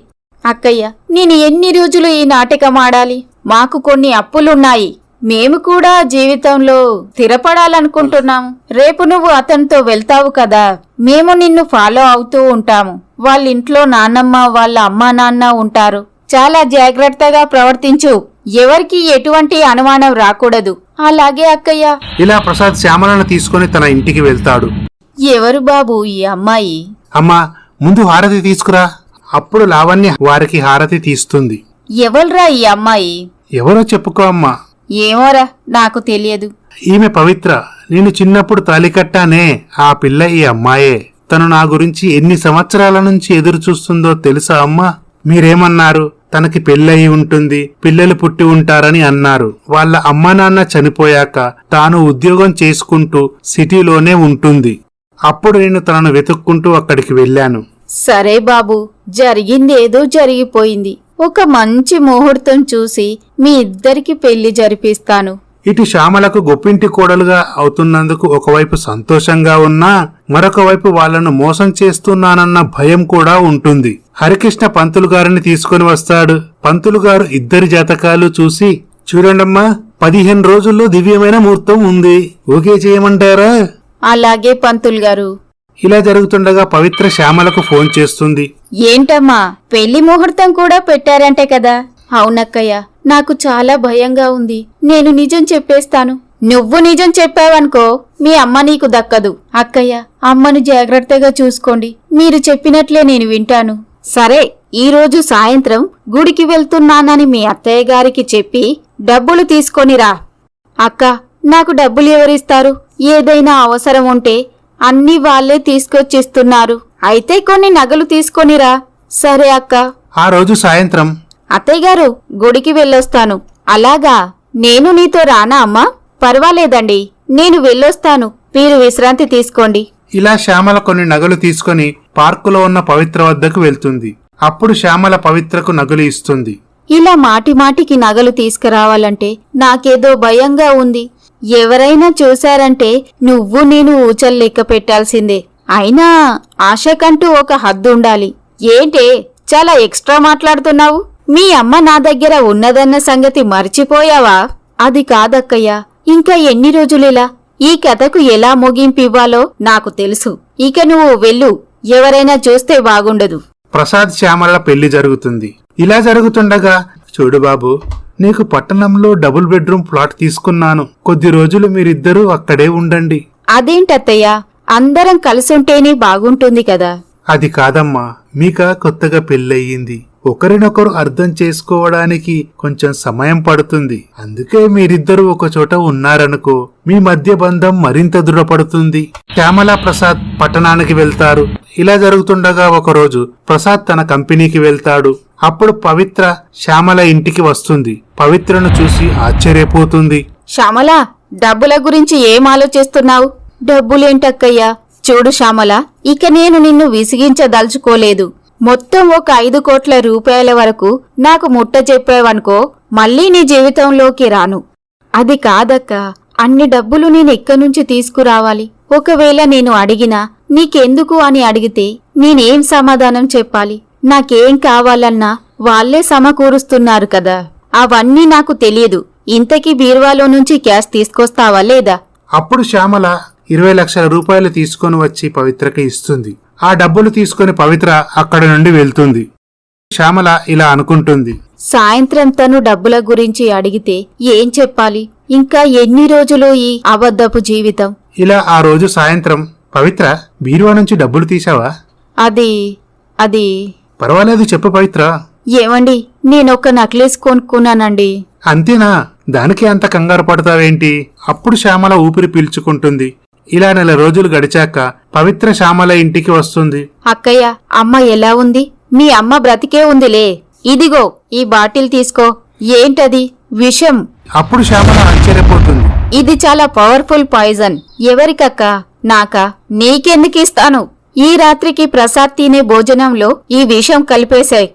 అక్కయ్య, నేను ఎన్ని రోజులు ఈ నాటకం ఆడాలి? మాకు కొన్ని అప్పులున్నాయి. మేము కూడా జీవితంలో స్థిరపడాలనుకుంటున్నాము. రేపు నువ్వు అతనితో వెళ్తావు కదా, మేము నిన్ను ఫాలో అవుతూ ఉంటాము. వాళ్ళింట్లో నాన్నమ్మ, వాళ్ళ అమ్మా నాన్న ఉంటారు. చాలా జాగ్రత్తగా ప్రవర్తించు. ఎవరికి ఎటువంటి అనుమానం రాకూడదు. అలాగే అక్కయ్య. ఇలా ప్రసాద్ శ్యామలను తీసుకుని తన ఇంటికి వెళ్తాడు. ఎవరు బాబు ఈ అమ్మాయి? అమ్మా, ముందు హారతి తీసుకురా. అప్పుడు లావణ్య వారికి హారతి తీస్తుంది. ఎవల్రా ఈ అమ్మాయి? ఎవరో చెప్పుకో అమ్మా. ఏమోరా, నాకు తెలియదు. ఈమె పవిత్ర. నేను చిన్నప్పుడు తాళి కట్టానే ఆ పిల్ల ఈ అమ్మాయే. తను నా గురించి ఎన్ని సంవత్సరాల నుంచి ఎదురు చూస్తుందో తెలుసా అమ్మా? మీరేమన్నారు? తనకి పెళ్ళయి ఉంటుంది, పిల్లలు పుట్టి ఉంటారని అన్నారు. వాళ్ళ అమ్మా నాన్న చనిపోయాక తాను ఉద్యోగం చేసుకుంటూ సిటీలోనే ఉంటుంది. అప్పుడు నేను తనను వెతుక్కుంటూ అక్కడికి వెళ్ళాను. సరే బాబు, జరిగిందేదో జరిగిపోయింది. ఒక మంచి ముహూర్తం చూసి మీ ఇద్దరికి పెళ్లి జరిపిస్తాను. ఇటు శ్యామలకు గొప్పింటి కోడలుగా అవుతున్నందుకు ఒకవైపు సంతోషంగా ఉన్నా, మరొక వైపు వాళ్లను మోసం చేస్తున్నానన్న భయం కూడా ఉంటుంది. హరికృష్ణ పంతులు గారిని తీసుకుని వస్తాడు. పంతులు గారు ఇద్దరి జాతకాలు చూసి చూడండమ్మా, 15 రోజుల్లో దివ్యమైన ముహూర్తం ఉంది. ఓకే చేయమంటారా? అలాగే పంతులు గారు. ఇలా జరుగుతుండగా పవిత్ర శ్యామలకు ఫోన్ చేస్తుంది. ఏంటమ్మా, పెళ్లి ముహూర్తం కూడా పెట్టారంటే కదా? అవునక్కయ్య, నాకు చాలా భయంగా ఉంది. నేను నిజం చెప్పేస్తాను. నువ్వు నిజం చెప్పావనుకో మీ అమ్మ నీకు దక్కదు. అక్కయ్య, అమ్మను జాగ్రత్తగా చూసుకోండి. మీరు చెప్పినట్లే నేను వింటాను. సరే, ఈరోజు సాయంత్రం గుడికి వెళ్తున్నానని మీ అత్తయ్య గారికి చెప్పి డబ్బులు తీసుకొనిరా. అక్క, నాకు డబ్బులు ఎవరిస్తారు? ఏదైనా అవసరం ఉంటే అన్నీ వాళ్లే తీసుకొచ్చిస్తున్నారు. అయితే కొన్ని నగలు తీసుకొనిరా. సరే అక్క. ఆ రోజు సాయంత్రం, అత్తయ్య గారు, గుడికి వెళ్ళొస్తాను. అలాగా, నేను నీతో రానా అమ్మా? పర్వాలేదండి, నేను వెళ్ళొస్తాను. మీరు విశ్రాంతి తీసుకోండి. ఇలా శ్యామల కొన్ని నగలు తీసుకొని పార్కులో ఉన్న పవిత్ర వద్దకు వెళ్తుంది. అప్పుడు శ్యామల పవిత్రకు నగలు ఇస్తుంది. ఇలా మాటిమాటికి నగలు తీసుకురావాలంటే నాకేదో భయంగా ఉంది. ఎవరైనా చూశారంటే నువ్వు నేను ఊచలు లెక్క పెట్టాల్సిందే. అయినా ఆశకంటూ ఒక హద్దుండాలి. ఏంటే చాలా ఎక్స్ట్రా మాట్లాడుతున్నావు? మీ అమ్మ నా దగ్గర ఉన్నదన్న సంగతి మర్చిపోయావా? అది కాదక్కయ్యా, ఇంకా ఎన్ని రోజులిలా? ఈ కథకు ఎలా ముగింపివ్వాలో నాకు తెలుసు. ఇక నువ్వు వెళ్ళు, ఎవరైనా చూస్తే బాగుండదు. ప్రసాద్ శ్యామల పెళ్లి జరుగుతుంది. ఇలా జరుగుతుండగా, చూడు బాబు, నీకు పట్టణంలో డబుల్ బెడ్రూమ్ ప్లాట్ తీసుకున్నాను. కొద్ది రోజులు మీరిద్దరూ అక్కడే ఉండండి. అదేంటత్తయ్యా, అందరం కలిసుంటేనే బాగుంటుంది కదా. అది కాదమ్మా, మీకా కొత్తగా పెళ్ళయింది. ఒకరినొకరు అర్థం చేసుకోవడానికి కొంచెం సమయం పడుతుంది. అందుకే మీరిద్దరూ ఒకచోట ఉన్నారనుకో, మీ మధ్య బంధం మరింత దృఢపడుతుంది. శ్యామల ప్రసాద్ పట్టణానికి వెళ్తారు. ఇలా జరుగుతుండగా ఒకరోజు ప్రసాద్ తన కంపెనీకి వెళ్తాడు. అప్పుడు పవిత్ర శ్యామల ఇంటికి వస్తుంది. పవిత్రను చూసి ఆశ్చర్యపోతుంది. శ్యామల, డబ్బుల గురించి ఏం ఆలోచిస్తున్నావు? డబ్బులేంటక్కయ్యా? చూడు శ్యామల, ఇక నేను నిన్ను విసిగించదలుచుకోలేదు. మొత్తం ఒక 5 కోట్ల రూపాయల వరకు నాకు ముట్ట చెప్పావనుకో, మళ్ళీ నీ జీవితంలోకి రాను. అది కాదక్క, అన్ని డబ్బులు నేను ఎక్కడ్నుంచి తీసుకురావాలి? ఒకవేళ నేను అడిగినా నీకెందుకు అని అడిగితే నేనేం సమాధానం చెప్పాలి? నాకేం కావాలన్నా వాళ్లే సమకూరుస్తున్నారు కదా. అవన్నీ నాకు తెలియదు. ఇంతకీ బీరువాలో నుంచి క్యాష్ తీసుకొస్తావా లేదా? అప్పుడు శ్యామల 20 లక్షల రూపాయలు తీసుకొని వచ్చి పవిత్రకి ఇస్తుంది. ఆ డబ్బులు తీసుకుని పవిత్ర అక్కడ నుండి వెళ్తుంది. శ్యామల ఇలా అనుకుంటుంది, సాయంత్రం తను డబ్బుల గురించి అడిగితే ఏం చెప్పాలి? ఇంకా ఎన్ని రోజులు ఈ అబద్ధపు జీవితం? ఇలా ఆ రోజు సాయంత్రం, పవిత్ర, బీరువా నుంచి డబ్బులు తీసావా? అది పర్వాలేదు, చెప్పు పవిత్ర. ఏమండి, నేనొక నక్లెస్ కొనుక్కున్నానండి. అంతేనా? దానికి అంత కంగారు పడతావేంటి? అప్పుడు శ్యామల ఊపిరి పీల్చుకుంటుంది. ఇలా 4 రోజులు గడిచాక పవిత్ర శ్యామల ఇంటికి వస్తుంది. అక్కయ్య, అమ్మ ఎలా ఉంది? మీ అమ్మ బ్రతికే ఉందిలే. ఇదిగో ఈ బాటిల్ తీసుకో. ఏంటది? విషం. అప్పుడు శ్యామల ఆశ్చర్యపోతుంది. ఇది చాలా పవర్ఫుల్ పాయిజన్. ఎవరికక్క? నాకా? నీకెందుకిస్తాను? ఈ రాత్రికి ప్రసాద్ తినే భోజనంలో ఈ విషం కలిపేశాయి.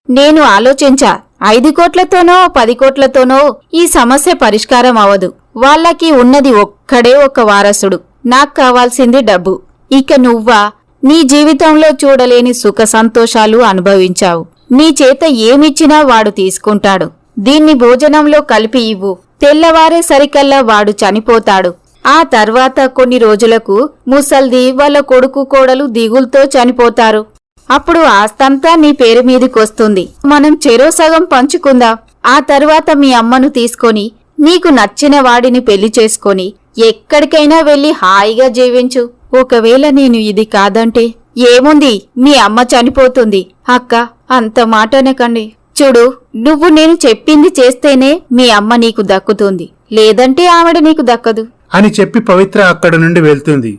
నేను ఆలోచించా, 5 కోట్లతోనో 10 కోట్లతోనో ఈ సమస్య పరిష్కారం అవదు. వాళ్ళకి ఉన్నది ఒక్కడే ఒక వారసుడు. నాకు కావాల్సింది డబ్బు. ఇక నువ్వా? నీ జీవితంలో చూడలేని సుఖ సంతోషాలు అనుభవించావు. నీ చేత ఏమిచ్చినా వాడు తీసుకుంటాడు. దీన్ని భోజనంలో కలిపి ఇవ్వు. తెల్లవారే సరికల్లా వాడు చనిపోతాడు. ఆ తర్వాత కొన్ని రోజులకు ముసల్ది వాళ్ళ కొడుకు కోడలు దిగుల్తో చనిపోతారు. అప్పుడు ఆస్తంతా నీ పేరు మీదికొస్తుంది. మనం చెరో సగం పంచుకుందాం. ఆ తర్వాత మీ అమ్మను తీసుకొని నీకు నచ్చిన వాడిని పెళ్లి చేసుకొని ఎక్కడికైనా వెళ్లి హాయిగా జీవించు. ఒకవేళ నేను ఇది కాదంటే ఏముంది, మీ అమ్మ చనిపోతుంది. అక్క, అంత మాట అనకండి. చూడు, నువ్వు నేను చెప్పింది చేస్తేనే మీ అమ్మ నీకు దక్కుతుంది, లేదంటే ఆవిడ నీకు దక్కదు అని చెప్పి పవిత్ర అక్కడ నుండి వెళ్తుంది.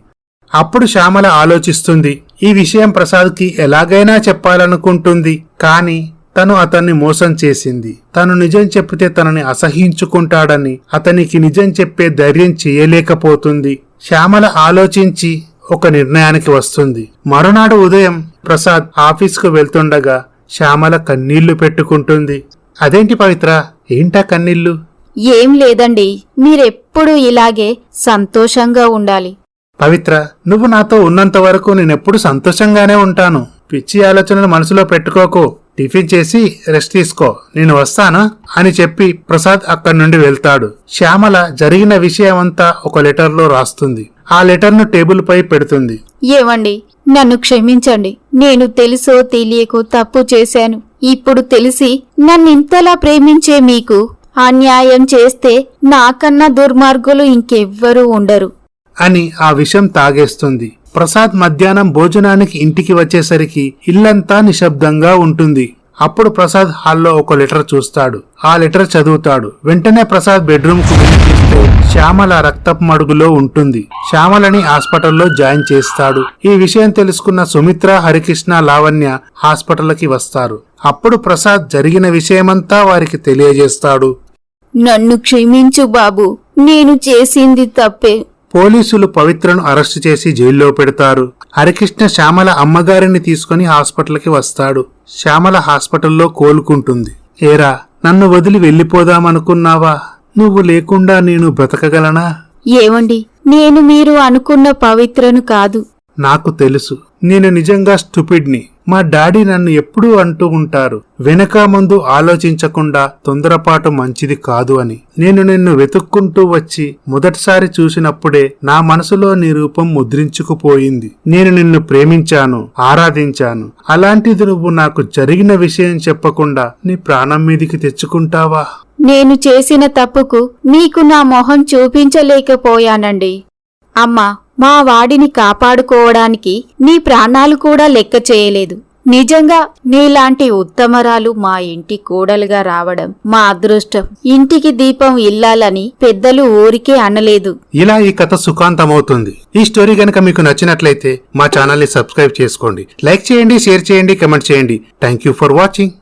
అప్పుడు శ్యామల ఆలోచిస్తుంది. ఈ విషయం ప్రసాద్కి ఎలాగైనా చెప్పాలనుకుంటుంది. కాని తను అతన్ని మోసం చేసింది. తను నిజం చెప్తే తనని అసహించుకుంటాడని అతనికి నిజం చెప్పే ధైర్యం చేయలేకపోతుంది. శ్యామల ఆలోచించి ఒక నిర్ణయానికి వస్తుంది. మరునాడు ఉదయం ప్రసాద్ ఆఫీస్కు వెళ్తుండగా శ్యామల కన్నీళ్లు పెట్టుకుంటుంది. అదేంటి పవిత్ర, ఏంటా కన్నీళ్లు? ఏం లేదండి, మీరెప్పుడూ ఇలాగే సంతోషంగా ఉండాలి. పవిత్ర, నువ్వు నాతో ఉన్నంత వరకు నేనెప్పుడు సంతోషంగానే ఉంటాను. పిచ్చి ఆలోచనలు మనసులో పెట్టుకోకు. టిఫిన్ చేసి రెస్ట్ తీసుకో, నేను వస్తాను అని చెప్పి ప్రసాద్ అక్కడి నుండి వెళ్తాడు. శ్యామల జరిగిన విషయమంతా ఒక లెటర్లో రాస్తుంది. ఆ లెటర్ను టేబుల్ పై పెడుతుంది. ఏవండి, నన్ను క్షమించండి. నేను తెలుసో తెలియకో తప్పు చేశాను. ఇప్పుడు తెలిసి నన్నింతలా ప్రేమించే మీకు అన్యాయం చేస్తే నాకన్నా దుర్మార్గులు ఇంకెవ్వరూ ఉండరు అని ఆ విషం తాగేస్తుంది. ప్రసాద్ మధ్యాహ్నం భోజనానికి ఇంటికి వచ్చేసరికి ఇల్లంతా నిశ్శబ్దంగా ఉంటుంది. అప్పుడు ప్రసాద్ హాల్లో ఒక లెటర్ చూస్తాడు. ఆ లెటర్ చదువుతాడు. వెంటనే ప్రసాద్ బెడ్రూమ్ కు వెళ్ళి చూస్తే శ్యామల రక్తపు మడుగులో ఉంటుంది. శ్యామలని హాస్పిటల్లో జాయిన్ చేస్తాడు. ఈ విషయం తెలుసుకున్న సుమిత్ర, హరికృష్ణ, లావణ్య హాస్పిటల్కి వస్తారు. అప్పుడు ప్రసాద్ జరిగిన విషయమంతా వారికి తెలియజేస్తాడు. నన్ను క్షమించు బాబు, నేను చేసింది తప్పే. పోలీసులు పవిత్రను అరెస్టు చేసి జైల్లో పెడతారు. హరికృష్ణ శ్యామల అమ్మగారిని తీసుకుని హాస్పిటల్కి వస్తాడు. శ్యామల హాస్పిటల్లో కోలుకుంటుంది. ఏరా, నన్ను వదిలి వెళ్ళిపోదామనుకున్నావా? నువ్వు లేకుండా నేను బ్రతకగలనా? ఏవండి, నేను మీరు అనుకున్న పవిత్రను కాదు. నాకు తెలుసు, నేను నిజంగా స్టూపిడ్ని. మా డాడీ నన్ను ఎప్పుడూ అంటూ ఉంటారు, వెనక ముందు ఆలోచించకుండా తొందరపాటు మంచిది కాదు అని. నేను నిన్ను వెతుక్కుంటూ వచ్చి మొదటిసారి చూసినప్పుడే నా మనసులో నీ రూపం ముద్రించుకుపోయింది. నేను నిన్ను ప్రేమించాను, ఆరాధించాను. అలాంటిది నువ్వు నాకు జరిగిన విషయం చెప్పకుండా నీ ప్రాణం మీదికి తెచ్చుకుంటావా? నేను చేసిన తప్పుకు మీకు నా మొహం చూపించలేకపోయానండి. అమ్మా, మా వాడిని కాపాడుకోవడానికి నీ ప్రాణాలు కూడా లెక్క చేయలేదు. నిజంగా నీలాంటి ఉత్తమరాలు మా ఇంటి కోడలుగా రావడం మా అదృష్టం. ఇంటికి దీపం ఇల్లాలని పెద్దలు ఊరికే అనలేదు. ఇలా ఈ కథ సుఖాంతమవుతుంది. ఈ స్టోరీ గనక మీకు నచ్చినట్లయితే మా ఛానల్ ని సబ్స్క్రైబ్ చేసుకోండి, లైక్ చేయండి, షేర్ చేయండి, కమెంట్ చేయండి. Thank you for watching.